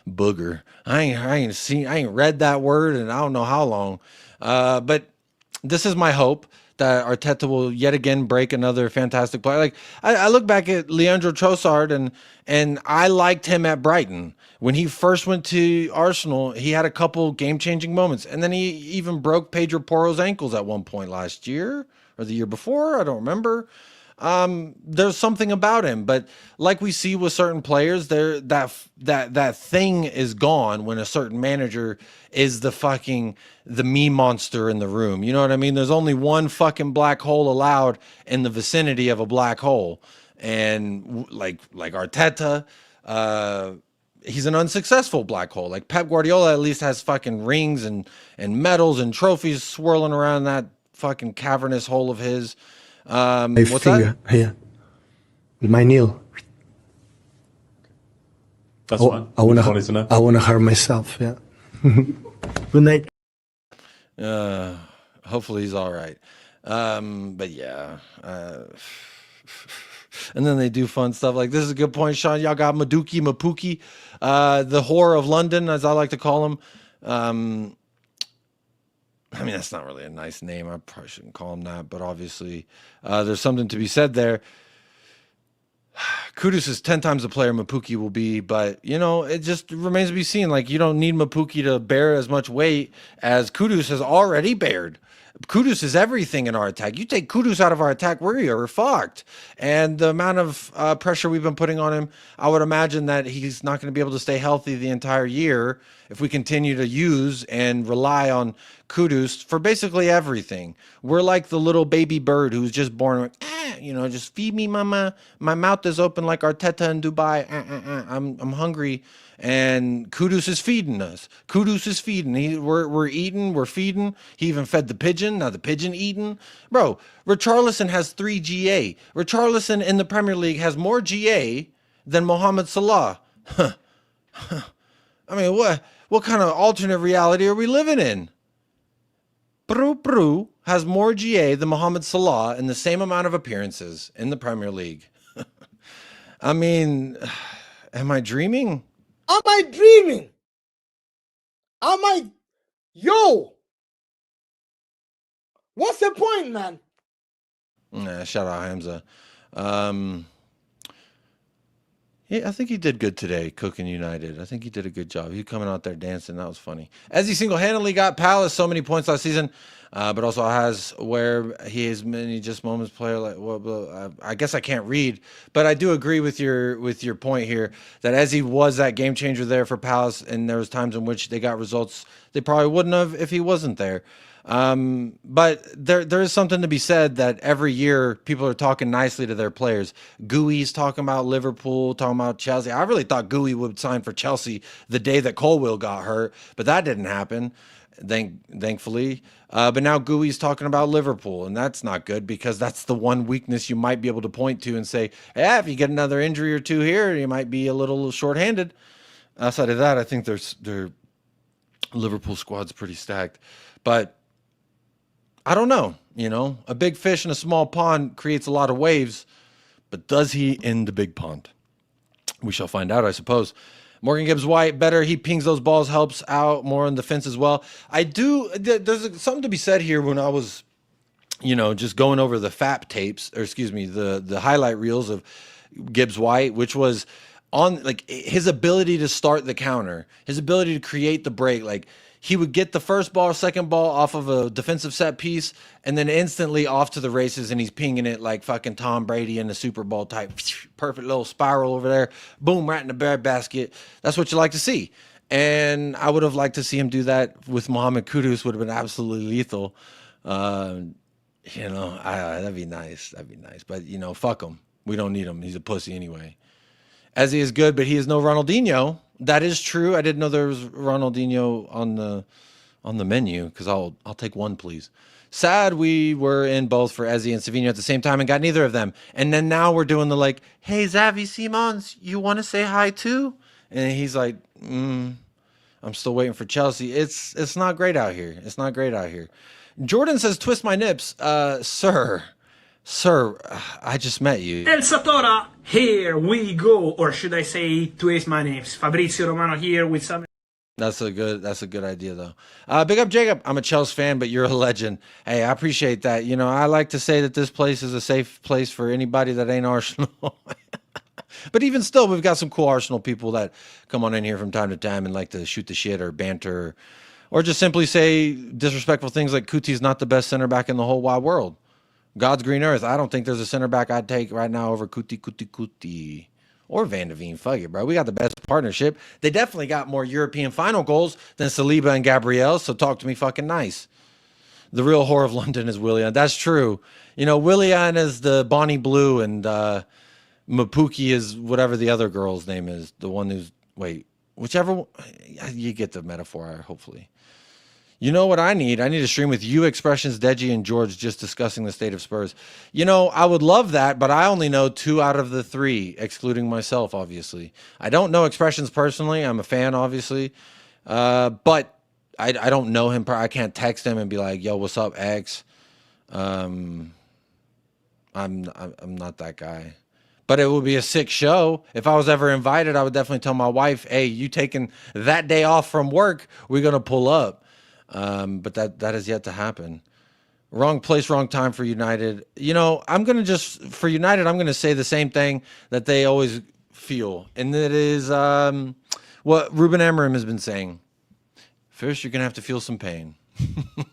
Booger. I ain't read that word and I don't know how long. But this is my hope that Arteta will yet again break another fantastic player. Like I look back at Leandro Trossard and I liked him at Brighton. When he first went to Arsenal, he had a couple game-changing moments. And then he even broke Pedro Porro's ankles at one point last year or the year before. I don't remember. There's something about him, but like we see with certain players, that thing is gone when a certain manager is the meme monster in the room. You know what I mean? There's only one fucking black hole allowed in the vicinity of a black hole. And like Arteta, he's an unsuccessful black hole. Like Pep Guardiola at least has fucking rings and medals and trophies swirling around that fucking cavernous hole of his. What's that? Here. With my nail. That's fine. I wanna hurt myself, yeah. Good night. Hopefully he's all right. But yeah. And then they do fun stuff like this is a good point, Sean. Y'all got Mapuki, the whore of London, as I like to call him. I mean, that's not really a nice name. I probably shouldn't call him that, but obviously there's something to be said there. Kudus is 10 times the player Mapuki will be, but, you know, it just remains to be seen. Like, you don't need Mapuki to bear as much weight as Kudus has already bared. Kudus is everything in our attack. You take Kudus out of our attack, we're fucked. And the amount of pressure we've been putting on him, I would imagine that he's not going to be able to stay healthy the entire year if we continue to use and rely on Kudus for basically everything. We're like the little baby bird who's just born, like, you know, just feed me, mama. My mouth is open like Arteta in Dubai. I'm hungry. And Kudus is feeding us. Kudus is feeding. We're eating. We're feeding. He even fed the pigeon. Now the pigeon eating. Bro, Richarlison has 3 GA. Richarlison in the Premier League has more GA than Mohamed Salah. I mean, what kind of alternate reality are we living in? Pru has more GA than Mohamed Salah in the same amount of appearances in the Premier League. I mean, am I dreaming? Am I dreaming? Am I... Yo! What's the point, man? Nah, shout out Hamza. Yeah, I think he did good today, cooking United. I think he did a good job. He coming out there dancing. That was funny. As he single-handedly got Palace so many points last season, but also has where he has many just moments player like. Well, I guess I can't read, but I do agree with your point here that as he was that game changer there for Palace, and there was times in which they got results they probably wouldn't have if he wasn't there. But there is something to be said that every year people are talking nicely to their players. Gooey's talking about Liverpool, talking about Chelsea. I really thought Gooey would sign for Chelsea the day that Colwill got hurt, but that didn't happen, thankfully. But now Gooey's talking about Liverpool, and that's not good because that's the one weakness you might be able to point to and say, yeah, if you get another injury or two here, you might be a little shorthanded. Outside of that, I think their Liverpool squad's pretty stacked. But I don't know, a big fish in a small pond creates a lot of waves, but does he in the big pond? We shall find out, I suppose. Morgan Gibbs-White, better. He pings those balls, helps out more on defense as well. There's something to be said here when I was, just going over the FAP tapes, or excuse me, the highlight reels of Gibbs-White, which was on his ability to start the counter, his ability to create the break, he would get the first ball or second ball off of a defensive set piece and then instantly off to the races, and he's pinging it like fucking Tom Brady in the Super Bowl type. Perfect little spiral over there. Boom, right in the bread basket. That's what you like to see. And I would have liked to see him do that with Mohamed Kudus. Would have been absolutely lethal. That'd be nice. That'd be nice. But, fuck him. We don't need him. He's a pussy anyway. As he is good, but he is no Ronaldinho. That is true. I didn't know there was Ronaldinho on the menu because I'll take one, please. Sad we were in both for Ezzy and Savinho at the same time and got neither of them. And then now we're doing the hey, Xavi Simons, you want to say hi too? And he's like, I'm still waiting for Chelsea. It's not great out here. It's not great out here. Jordan says, twist my nips. Sir, I just met you. El Satora, here we go. Or should I say, twist my nips. Fabrizio Romano here with some... That's a good idea, though. Big up, Jacob. I'm a Chelsea fan, but you're a legend. Hey, I appreciate that. I like to say that this place is a safe place for anybody that ain't Arsenal. But even still, we've got some cool Arsenal people that come on in here from time to time and like to shoot the shit or banter or just simply say disrespectful things like Kuti's not the best center back in the whole wide world. God's green earth. I don't think there's a center back I'd take right now over Kuti. Or Van de Ven. Fuck it, bro. We got the best partnership. They definitely got more European final goals than Saliba and Gabriel, so talk to me fucking nice. The real whore of London is Willian. That's true. Willian is the Bonnie Blue, and Mapuki is whatever the other girl's name is. The one who's... Wait. Whichever... You get the metaphor, hopefully. You know what I need? I need a stream with you, Expressions, Deji, and George just discussing the state of Spurs. I would love that, but I only know 2 out of the 3, excluding myself, obviously. I don't know Expressions personally. I'm a fan, obviously. But I don't know him. I can't text him and be like, yo, what's up, X? I'm not that guy. But it would be a sick show. If I was ever invited, I would definitely tell my wife, hey, you taking that day off from work, we're going to pull up. But that has yet to happen. Wrong place, wrong time for United. I'm going to for United, I'm going to say the same thing that they always feel. And that is what Ruben Amorim has been saying. First, you're going to have to feel some pain.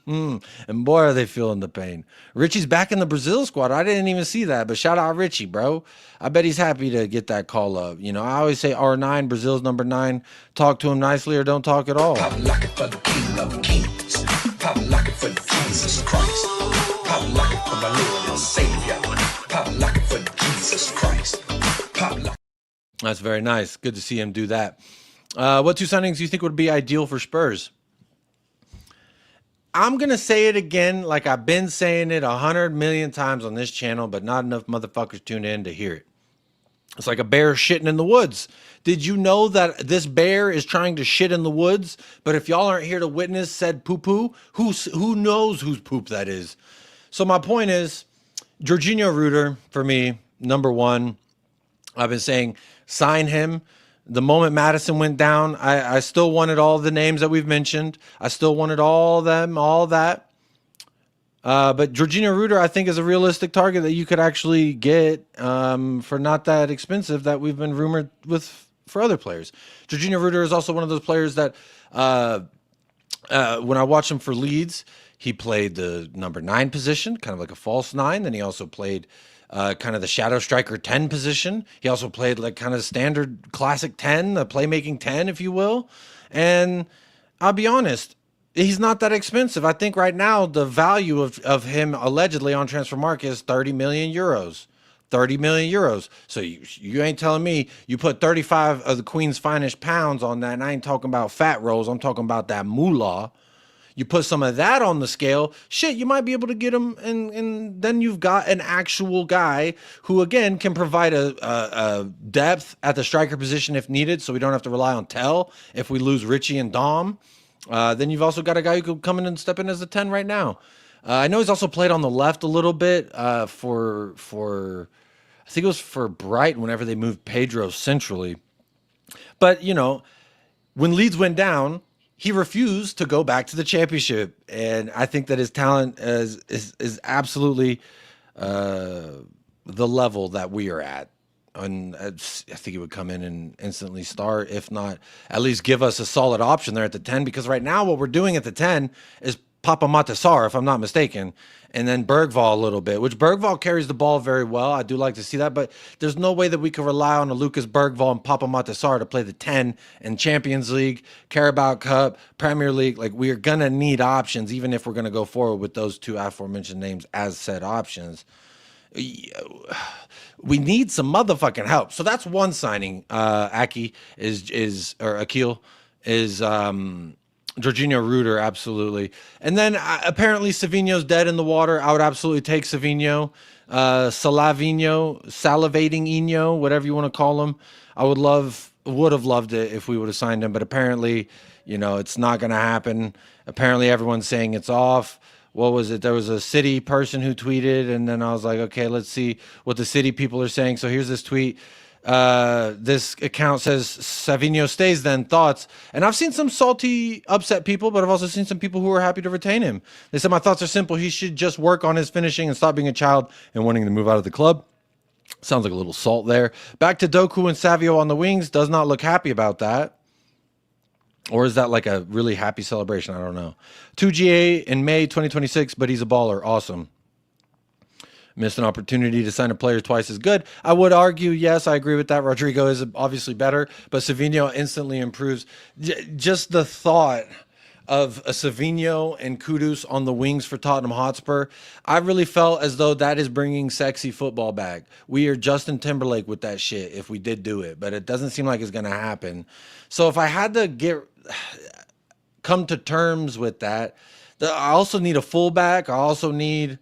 And boy, are they feeling the pain. Richie's back in the Brazil squad. I didn't even see that, but shout out Richie, bro. I bet he's happy to get that call up. I always say R9, Brazil's number 9. Talk to him nicely or don't talk at all. Pop lock it for the king of kings. Pop lock it for Jesus Christ. Pop lock it for my Lord and Savior. Pop lock it for Jesus Christ. Pop lock. That's very nice. Good to see him do that. What 2 signings do you think would be ideal for Spurs? I'm going to say it again like I've been saying it 100 million times on this channel, but not enough motherfuckers tune in to hear it. It's like a bear shitting in the woods. Did you know that this bear is trying to shit in the woods? But if y'all aren't here to witness said poo-poo, who knows whose poop that is? So my point is, Jorginho Ruder, for me, number one. I've been saying sign him. The moment Madison went down, I still wanted all the names that we've mentioned. I still wanted all that. But Jorginho Ruder, I think, is a realistic target that you could actually get for not that expensive that we've been rumored with for other players. Jorginho Ruder is also one of those players that when I watch him for Leeds, he played the number 9 position, kind of like a false 9. Then he also played kind of the shadow striker 10 position. He also played like kind of standard classic 10, the playmaking 10, if you will. And I'll be honest, he's not that expensive. I think right now the value of him allegedly on transfer market is 30 million euros. 30 million euros. So you ain't telling me you put 35 of the Queen's finest pounds on that, and I ain't talking about fat rolls. I'm talking about that moolah. You put some of that on the scale, shit, you might be able to get him, and then you've got an actual guy who, again, can provide a depth at the striker position if needed, so we don't have to rely on Tell if we lose Richie and Dom. Then you've also got a guy who could come in and step in as a 10 right now. I know he's also played on the left a little bit for I think it was for Brighton whenever they moved Pedro centrally. But, you know, when Leeds went down, he refused to go back to the Championship, and I think that his talent is absolutely the level that we are at. And I think he would come in and instantly start, if not at least give us a solid option there at the 10. Because right now, what we're doing at the 10 is Papa Matasar, if I'm not mistaken, and then Bergvall a little bit, which Bergvall carries the ball very well. I do like to see that, but there's no way that we can rely on a Lucas Bergvall and Papa Matasar to play the 10 in Champions League, Carabao Cup, Premier League. Like, we are going to need options, even if we're going to go forward with those two aforementioned names as said options. We need some motherfucking help. So that's one signing. Akil is Jorginho Ruder, absolutely. And then apparently Savinho's dead in the water. I would absolutely take Savinho, Salivating Ino, whatever you want to call him. I would have loved it if we would have signed him, but apparently, you know, it's not going to happen. Apparently everyone's saying it's off. What was it? There was a City person who tweeted, and then I was like, okay, let's see what the City people are saying. So here's this tweet. This account says Savinho stays then, thoughts. And I've seen some salty, upset people, but I've also seen some people who are happy to retain him. They said, my thoughts are simple. He should just work on his finishing and stop being a child and wanting to move out of the club. Sounds like a little salt there. Back to Doku and Savio on the wings. Does not look happy about that. Or is that like a really happy celebration? I don't know. 2GA in May 2026, but he's a baller. Awesome. Missed an opportunity to sign a player twice as good. I would argue, yes, I agree with that. Rodrigo is obviously better, but Savinho instantly improves. Just the thought of a Savinho and Kudus on the wings for Tottenham Hotspur, I really felt as though that is bringing sexy football back. We are Justin Timberlake with that shit if we did do it, but it doesn't seem like it's going to happen. So if I had to come to terms with that, I also need a fullback. I also need...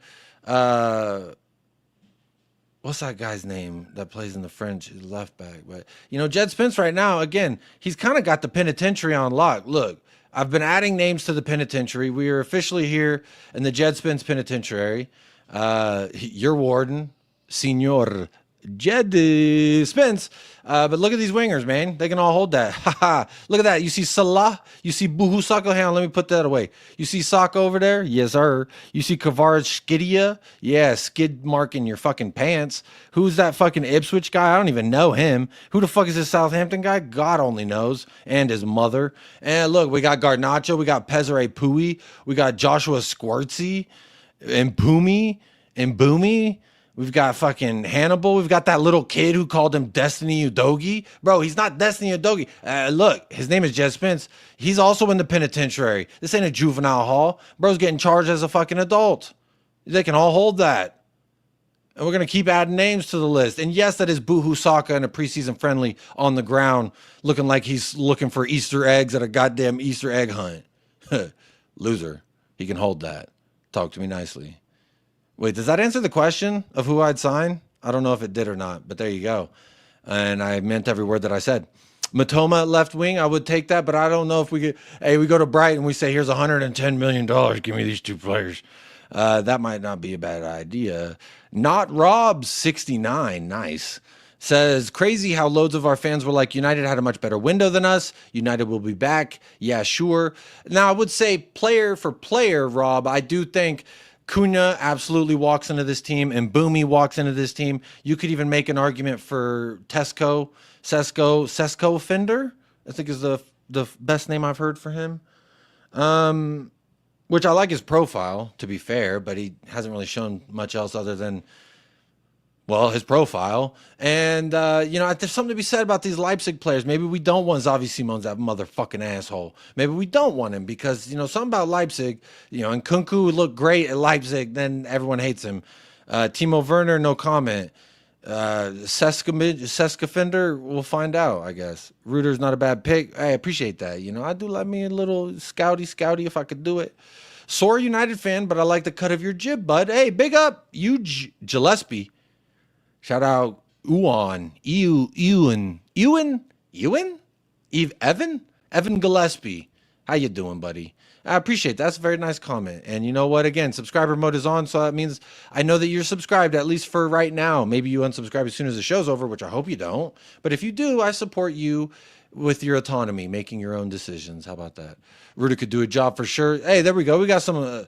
what's that guy's name that plays in the French left back? But, you know, Jed Spence right now, again, he's kind of got the penitentiary on lock. Look, I've been adding names to the penitentiary. We are officially here in the Jed Spence penitentiary. Your warden, Senor Jed Spence. But look at these wingers, man. They can all hold that. Look at that. You see Salah. You see Buhu Saka. Hang on, let me put that away. You see Saka over there? Yes, sir. You see Kvaratskhelia? Yeah, skid mark in your fucking pants. Who's that fucking Ipswich guy? I don't even know him. Who the fuck is this Southampton guy? God only knows. And his mother. And look, we got Garnacho. We got Pesare Pui. We got Joshua Squirtsy. And Boomy. We've got fucking Hannibal. We've got that little kid who called him Destiny Udogi. Bro, he's not Destiny Udogi. Look, his name is Jed Spence. He's also in the penitentiary. This ain't a juvenile hall. Bro's getting charged as a fucking adult. They can all hold that. And we're going to keep adding names to the list. And yes, that is Buhu Saka in a preseason friendly on the ground, looking like he's looking for Easter eggs at a goddamn Easter egg hunt. Loser. He can hold that. Talk to me nicely. Wait, does that answer the question of who I'd sign? I don't know if it did or not, but there you go. And I meant every word that I said. Matoma at left wing, I would take that, but I don't know if we could. Hey, we go to Brighton, we say, here's $110 million. Give me these two players. That might not be a bad idea. Not Rob 69, nice. Says, crazy how loads of our fans were like, United had a much better window than us. United will be back. Yeah, sure. Now, I would say player for player, Rob, I do think Cunha absolutely walks into this team and Boomy walks into this team. You could even make an argument for Sesko Fender, I think is the best name I've heard for him. Which I like his profile, to be fair, but he hasn't really shown much else other than, well, his profile. And, there's something to be said about these Leipzig players. Maybe we don't want Xavi Simons, that motherfucking asshole. Maybe we don't want him because, something about Leipzig, and Kunku would look great at Leipzig, then everyone hates him. Timo Werner, no comment. Seska Fender, we'll find out, I guess. Reuter's not a bad pick. I appreciate that. I do like me a little scouty if I could do it. Sore United fan, but I like the cut of your jib, bud. Hey, big up, you Gillespie. Shout out Ewan Evan Gillespie. How you doing, buddy? I appreciate that. That's a very nice comment. And you know what? Again, subscriber mode is on, so that means I know that you're subscribed, at least for right now. Maybe you unsubscribe as soon as the show's over, which I hope you don't. But if you do, I support you with your autonomy, making your own decisions. How about that? Reuter could do a job for sure. Hey, there we go. We got some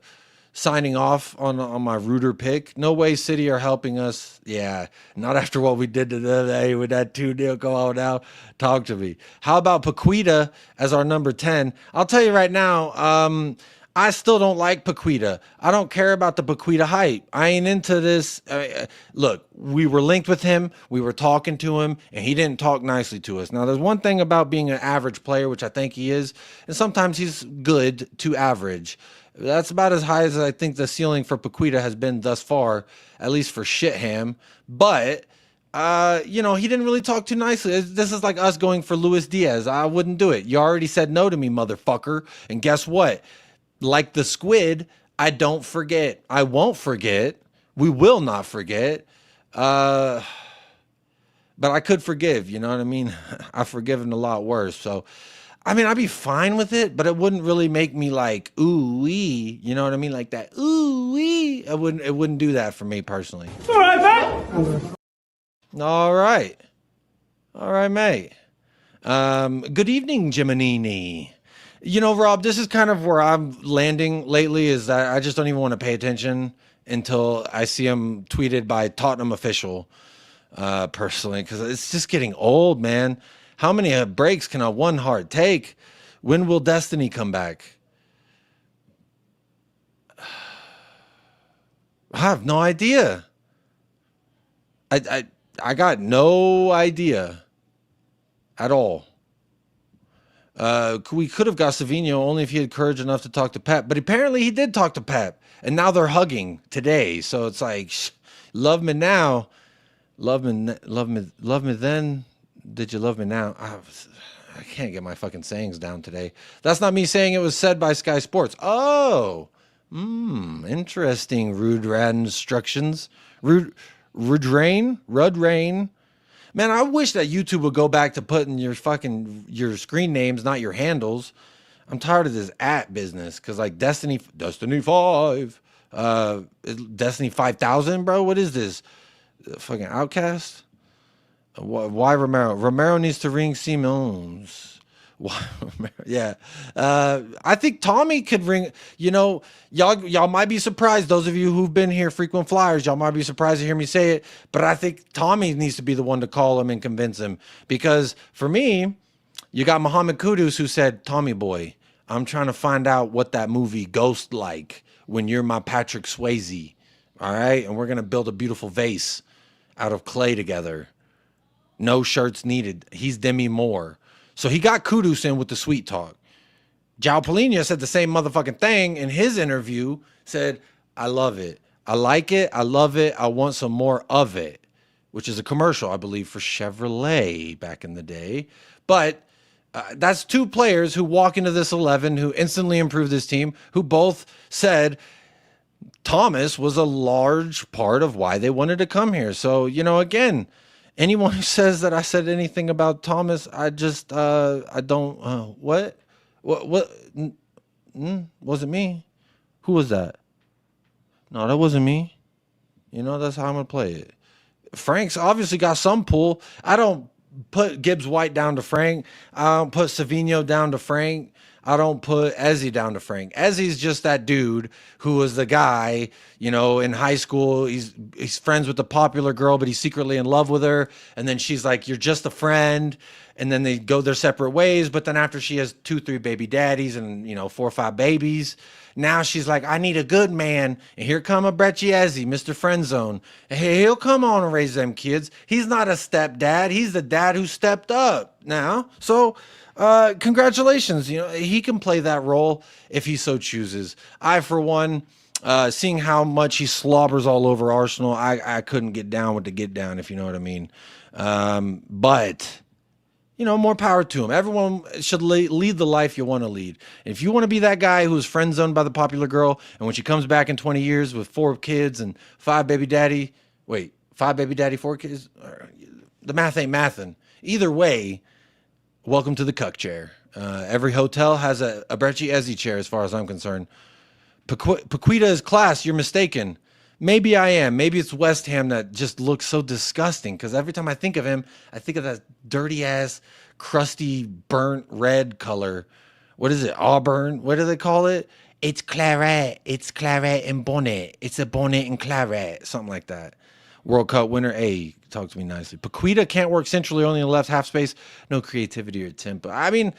signing off on my Reuter pick. No way City are helping us. Yeah, not after what we did today with that 2-0. Go on now. Talk to me. How about Paquita as our number 10? I'll tell you right now, I still don't like Paquita. I don't care about the Paquita hype. I ain't into this. Look, we were linked with him. We were talking to him, and he didn't talk nicely to us. Now, there's one thing about being an average player, which I think he is, and sometimes he's good to average. That's about as high as I think the ceiling for Paquita has been thus far, at least for Shitham. But, he didn't really talk too nicely. This is like us going for Luis Diaz. I wouldn't do it. You already said no to me, motherfucker. And guess what? Like the squid, I don't forget. I won't forget. We will not forget. But I could forgive, you know what I mean? I've forgiven a lot worse. So, I'd be fine with it, but it wouldn't really make me like, ooh-wee, you know what I mean? Like that, ooh-wee. It wouldn't do that for me personally. All right, man. All right. All right, mate. Good evening, Jiminini. Rob, this is kind of where I'm landing lately, is that I just don't even want to pay attention until I see him tweeted by Tottenham official, personally, because it's just getting old, man. How many breaks can a one heart take? When will Destiny come back? I have no idea. I got no idea at all. We could have got Savinho only if he had courage enough to talk to Pep, but apparently he did talk to Pep, and now they're hugging today. So it's like, love me now, love me then. Did you love me now? I can't get my fucking sayings down today. That's not me saying it was said by Sky Sports. Oh, interesting. Rude Rad instructions. Rude Rain. Man, I wish that YouTube would go back to putting your screen names, not your handles. I'm tired of this at business, because like Destiny 5, Destiny 5000, bro. What is this? Fucking Outcast? Why Romero? Romero needs to ring Simons. Why Romero? Yeah. I think Tommy could ring. Y'all might be surprised. Those of you who've been here, frequent flyers, y'all might be surprised to hear me say it. But I think Tommy needs to be the one to call him and convince him. Because for me, you got Muhammad Kudus, who said, Tommy boy, I'm trying to find out what that movie Ghost like when you're my Patrick Swayze. All right? And we're going to build a beautiful vase out of clay together. No shirts needed. He's Demi Moore. So he got Kudus in with the sweet talk. João Palhinha said the same motherfucking thing in his interview. Said, I love it. I like it. I love it. I want some more of it. Which is a commercial, I believe, for Chevrolet back in the day. But that's two players who walk into this 11 who instantly improved this team, who both said Thomas was a large part of why they wanted to come here. So, again, Anyone who says that I said anything about Thomas, I just I don't. What? Wasn't me. Who was that? No, that wasn't me. You know, that's how I'm gonna play it. Frank's obviously got some pull. I don't put Gibbs White down to Frank. I don't put Savino down to Frank. I don't put Ezzy down to Frank. Ezzy's just that dude who was the guy, you know, in high school. He's friends with the popular girl, but he's secretly in love with her. And then she's like, "You're just a friend." And then they go their separate ways. But then after she has 2-3 baby daddies and, you know, 4 or 5 babies, now she's like, "I need a good man." And here come a Brecci Ezzy, Mr. Friendzone. Hey, he'll come on and raise them kids. He's not a stepdad. He's the dad who stepped up now. So congratulations. You know, he can play that role if he so chooses. I, for one, seeing how much he slobbers all over Arsenal, I couldn't get down with the get down, if you know what I mean. But you know, more power to him. Everyone should lead the life you want to lead. And if you want to be that guy who's friend zoned by the popular girl, and when she comes back in 20 years with 4 kids and 5 baby daddy, 5 baby daddy, 4 kids, the math ain't mathin'. Either way, welcome to the cuck chair. Every hotel has a Brecci Ezzy chair as far as I'm concerned. Paquita is class. You're mistaken. Maybe I am. Maybe it's West Ham that just looks so disgusting, because every time I think of him, I think of that dirty-ass, crusty, burnt red color. What is it? Auburn? What do they call it? It's claret. It's claret and bonnet. It's a bonnet and claret. Something like that. World Cup winner. Hey, talk to me nicely. Paquita can't work centrally, only in the left half space. No creativity or tempo. I mean,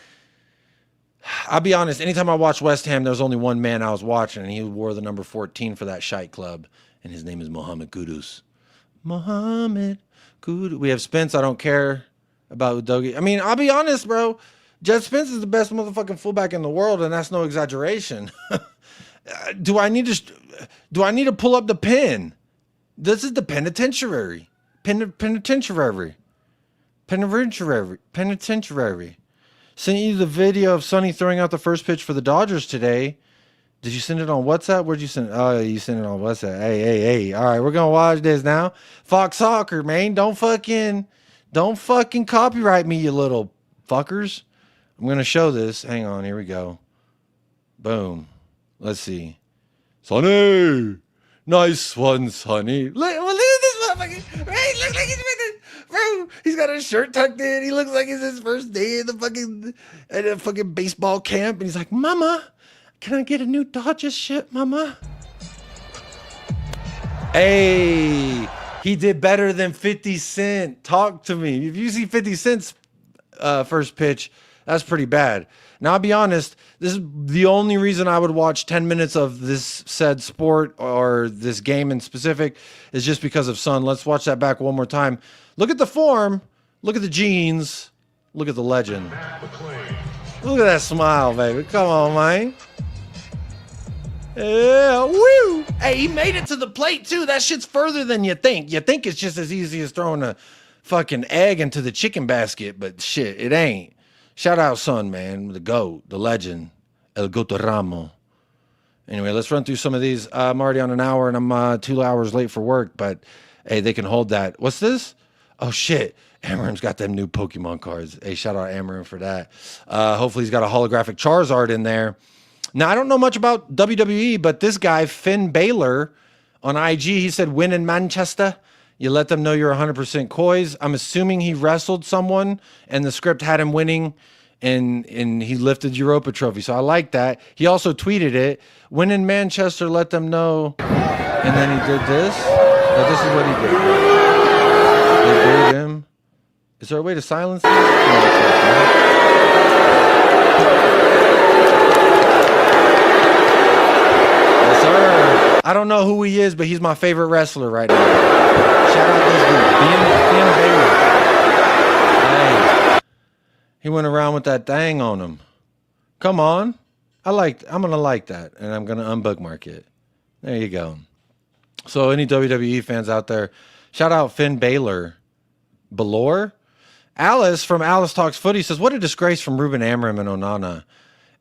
I'll be honest. Anytime I watched West Ham, there was only one man I was watching, and he wore the number 14 for that shite club. And his name is Mohamed Kudus. Mohamed Kudus. We have Spence. I don't care about Udogie. I mean, I'll be honest, bro. Jed Spence is the best motherfucking fullback in the world, and that's no exaggeration. Do I need to pull up the pen? This is the penitentiary. Penitentiary. Sent you the video of Sonny throwing out the first pitch for the Dodgers today. Did you send it on WhatsApp? Where'd you send it? Oh, you sent it on WhatsApp. Hey. All right, we're going to watch this now. Fox Soccer, man. Don't fucking copyright me, you little fuckers. I'm going to show this. Hang on. Here we go. Boom. Let's see. Sonny. Nice one, Sonny. Look at this motherfucker. Right? Look like he's bro. He's got his shirt tucked in. He looks like it's his first day at the fucking baseball camp. And he's like, "Mama, can I get a new Dodgers shit, Mama?" Hey, he did better than 50 Cent. Talk to me. If you see 50 Cent's first pitch, that's pretty bad. Now, I'll be honest, this is the only reason I would watch 10 minutes of this said sport or this game in specific is just because of Son. Let's watch that back one more time. Look at the form. Look at the jeans. Look at the legend. Look at that smile, baby. Come on, man. Yeah, woo! Hey, he made it to the plate, too. That shit's further than you think. You think it's just as easy as throwing a fucking egg into the chicken basket, but shit, it ain't. Shout out, Son, man. The GOAT, the legend, El Gotoramo. Anyway, let's run through some of these. I'm already on an hour, and I'm 2 hours late for work, but hey, they can hold that. What's this? Oh, shit. Amarim's got them new Pokemon cards. Hey, shout out Amarim for that. Hopefully he's got a holographic Charizard in there. Now, I don't know much about WWE, but this guy, Finn Balor, on IG, he said, "Win in Manchester. You let them know you're 100% coys." I'm assuming he wrestled someone, and the script had him winning, and he lifted Europa Trophy. So I like that. He also tweeted it. "Win in Manchester, let them know." And then he did this. Now, this is what he did. They booed him. Is there a way to silence this? Yes, sir. I don't know who he is, but he's my favorite wrestler right now. Shout out this dude, Finn Balor. Hey, he went around with that thing on him. Come on. I'm gonna like that, and I'm gonna unbookmark it. There you go. So any WWE fans out there, shout out Finn Balor. Alice from Alice Talks Footy says, "What a disgrace from Ruben Amorim and Onana."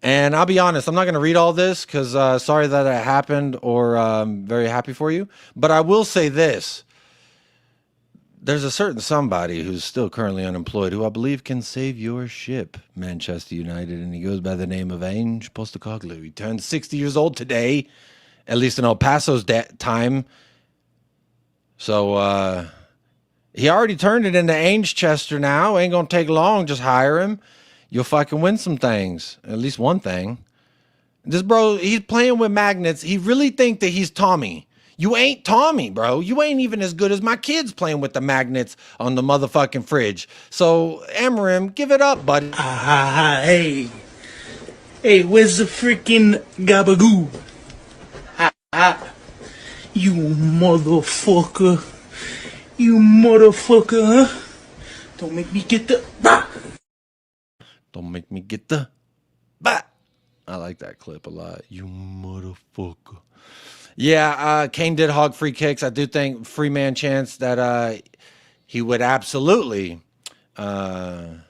And I'll be honest, I'm not going to read all this because sorry that it happened, or very happy for you. But I will say this. there's a certain somebody who's still currently unemployed who I believe can save your ship, Manchester United, and he goes by the name of Ange Postecoglou. He turned 60 years old today, at least in El Paso's time. So he already turned it into Angechester now. Ain't gonna take long. Just hire him. You'll fucking win some things. At least one thing. This bro, he's playing with magnets. He really think that he's Tommy. You ain't Tommy, bro. You ain't even as good as my kids playing with the magnets on the motherfucking fridge. So, Amarim, give it up, buddy. Hey. Hey, where's the freaking gabagoo? You motherfucker. You motherfucker, huh? Don't make me get the... Bah! Don't make me get the... Bah! I like that clip a lot. You motherfucker. Yeah, Kane did hog free kicks. I do think free man chance that he would absolutely have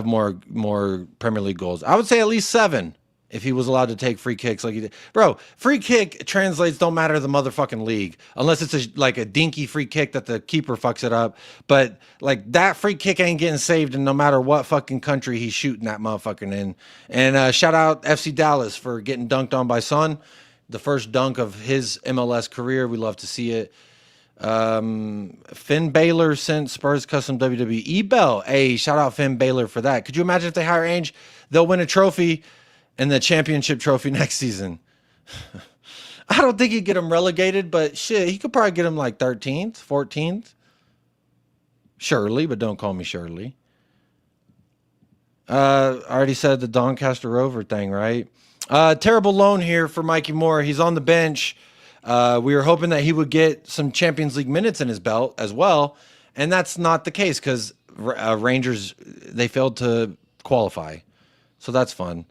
more Premier League goals. I would say at least 7 if he was allowed to take free kicks like he did. Bro, free kick translates don't matter the motherfucking league unless it's like a dinky free kick that the keeper fucks it up. But like that free kick ain't getting saved in no matter what fucking country he's shooting that motherfucking in. And shout out FC Dallas for getting dunked on by Son. The first dunk of his MLS career. We love to see it. Finn Balor sent Spurs custom WWE belt. Hey, shout out Finn Balor for that. Could you imagine if they hire Ainge? They'll win a trophy and the championship trophy next season. I don't think he'd get him relegated, but shit, he could probably get him like 13th, 14th. Shirley, but don't call me Shirley. I already said the Doncaster Rover thing, right? Terrible loan here for Mikey Moore. He's on the bench. We were hoping that he would get some Champions League minutes in his belt as well, and that's not the case because Rangers, they failed to qualify. So that's fun.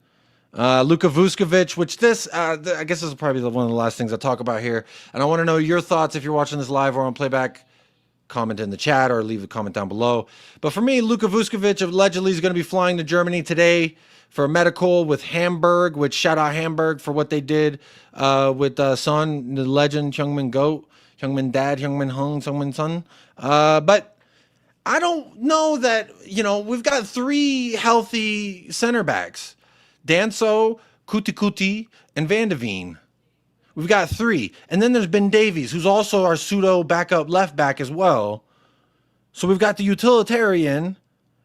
Luka Vuskovic, which I guess this is probably one of the last things I talk about here. And I want to know your thoughts if you're watching this live or on playback. Comment in the chat or leave a comment down below. But for me, Luka Vuskovic allegedly is going to be flying to Germany today for a medical with Hamburg, which shout out Hamburg for what they did with Son, the legend, Heung-min Goat, Heung-min Dad, Heung-min Hung, Heung-min Son. But I don't know that, we've got 3 healthy center backs. Danso, Kuti, and Van de Veen. We've got 3. And then there's Ben Davies, who's also our pseudo backup left back as well. So we've got the utilitarian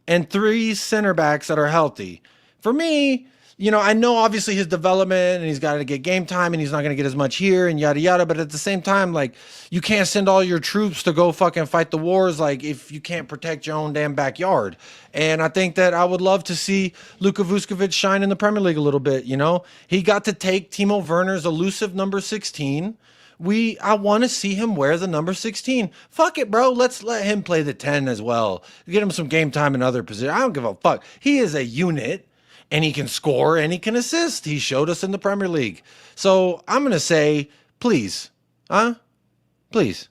and 3 center backs that are healthy. For me, I know obviously his development and he's got to get game time and he's not going to get as much here and yada yada. But at the same time, like, you can't send all your troops to go fucking fight the wars, like, if you can't protect your own damn backyard. And I think that I would love to see Luka Vuskovic shine in the Premier League a little bit. He got to take Timo Werner's elusive number 16. I want to see him wear the number 16. Fuck it, bro. Let's let him play the 10 as well. Get him some game time in other positions. I don't give a fuck. He is a unit. And he can score and he can assist. He showed us in the Premier League. So I'm going to say, please, please,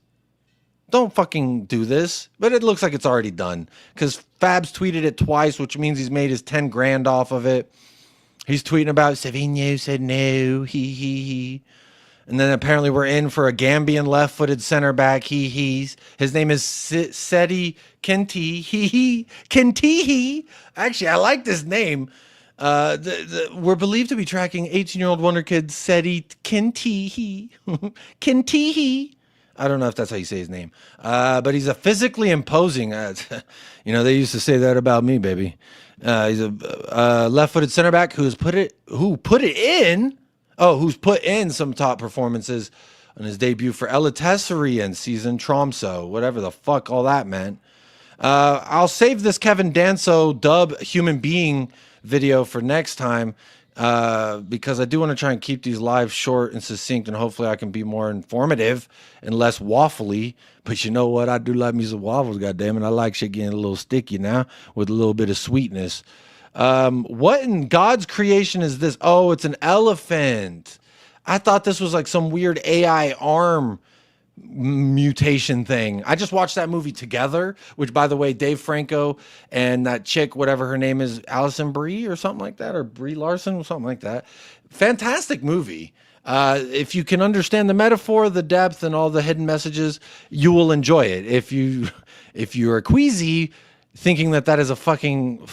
don't fucking do this. But it looks like it's already done. Because Fabs tweeted it twice, which means he's made his 10 grand off of it. He's tweeting about Savinho said no, he. And then apparently we're in for a Gambian left-footed center back, His name is Seti Kenti, Kentihi. Actually, I like this name. We're believed to be tracking 18-year-old wonder kid Seti Kentihi. Kentihi. I don't know if that's how you say his name. But he's a physically imposing. They used to say that about me, baby. He's a left-footed center back who's put in some top performances on his debut for Eliteserien season Tromso, whatever the fuck all that meant. I'll save this Kevin Danso dub human being video for next time because I do want to try and keep these live short and succinct, and hopefully I can be more informative and less waffly. But you know what? I do like me some waffles, goddammit. I like shit getting a little sticky now with a little bit of sweetness. What in God's creation is this? Oh, it's an elephant. I thought this was like some weird AI arm mutation thing. I just watched that movie Together, which, by the way, Dave Franco and that chick, whatever her name is, Allison Brie or something like that, or Brie Larson or something like that. Fantastic movie. If you can understand the metaphor, the depth, and all the hidden messages, you will enjoy it. If you're queasy, thinking that is a fucking,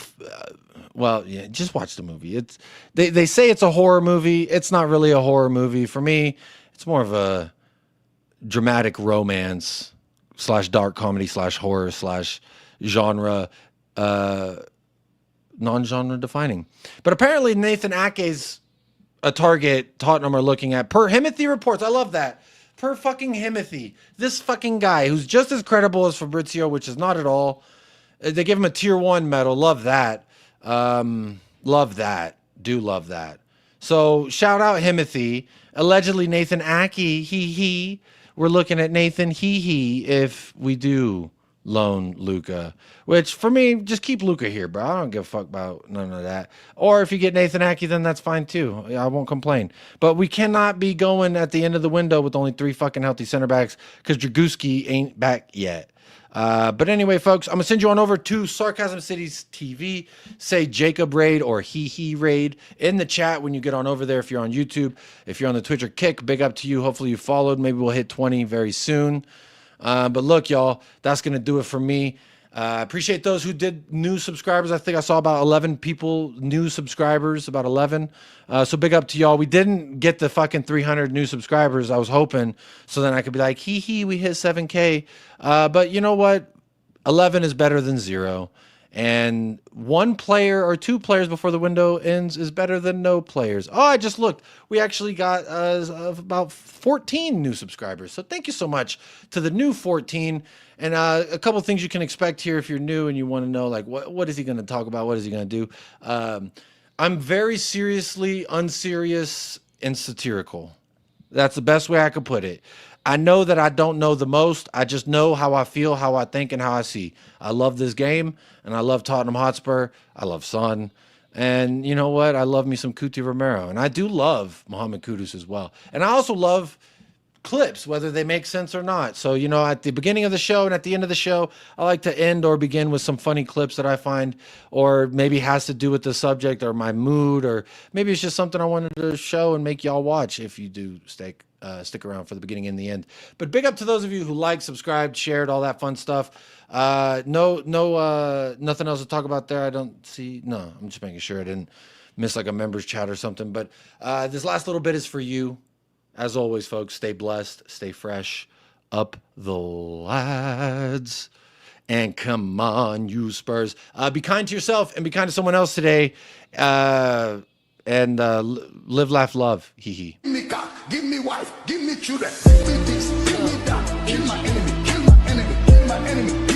well, yeah, just watch the movie. They say it's a horror movie. It's not really a horror movie. For me, it's more of a dramatic romance / dark comedy / horror / genre, non-genre defining. But apparently Nathan Ake's a target Tottenham are looking at, per Himothy reports. I love that. Per fucking Himothy. This fucking guy who's just as credible as Fabrizio, which is not at all. They give him a tier 1 medal. Love that. Love that. Do love that. So shout out Himothy. Allegedly Nathan Ake, we're looking at Nathan, if we do loan Luka, which for me, just keep Luka here, bro. I don't give a fuck about none of that. Or if you get Nathan Ake, then that's fine too. I won't complain. But we cannot be going at the end of the window with only 3 fucking healthy center backs because Dragowski ain't back yet. But anyway, folks, I'm going to send you on over to Sarcasm Cities TV. Say Jacob Raid or He Raid in the chat when you get on over there if you're on YouTube. If you're on the Twitch or Kick, big up to you. Hopefully you followed. Maybe we'll hit 20 very soon. But look, y'all, that's going to do it for me. Appreciate those who did new subscribers. I think I saw about 11 people, new subscribers, about 11. So big up to y'all. We didn't get the fucking 300 new subscribers. I was hoping so then I could be like, we hit 7K. But you know what? 11 is better than 0. And 1 player or 2 players before the window ends is better than no players. Oh, I just looked. We actually got about 14 new subscribers. So thank you so much to the new 14. And a couple things you can expect here if you're new and you want to know, like, what is he going to talk about? What is he going to do? I'm very seriously unserious and satirical. That's the best way I could put it. I know that I don't know the most. I just know how I feel, how I think, and how I see. I love this game, and I love Tottenham Hotspur. I love Son. And you know what? I love me some Cuti Romero. And I do love Mohamed Kudus as well. And I also love clips, whether they make sense or not. So, you know, at the beginning of the show and at the end of the show, I like to end or begin with some funny clips that I find, or maybe has to do with the subject or my mood, or maybe it's just something I wanted to show and make y'all watch if you do stick around for the beginning and the end. But big up to those of you who liked, subscribed, shared, all that fun stuff. Nothing else to talk about there. I don't see. No, I'm just making sure I didn't miss like a members chat or something. But this last little bit is for you. As always, folks, stay blessed, stay fresh. Up the lads. And come on, you Spurs. Be kind to yourself and be kind to someone else today. And live, laugh, love. Hee hee. Give me cock, give me wife, give me children, give me this, give me that. Kill my enemy, kill my enemy, kill my enemy.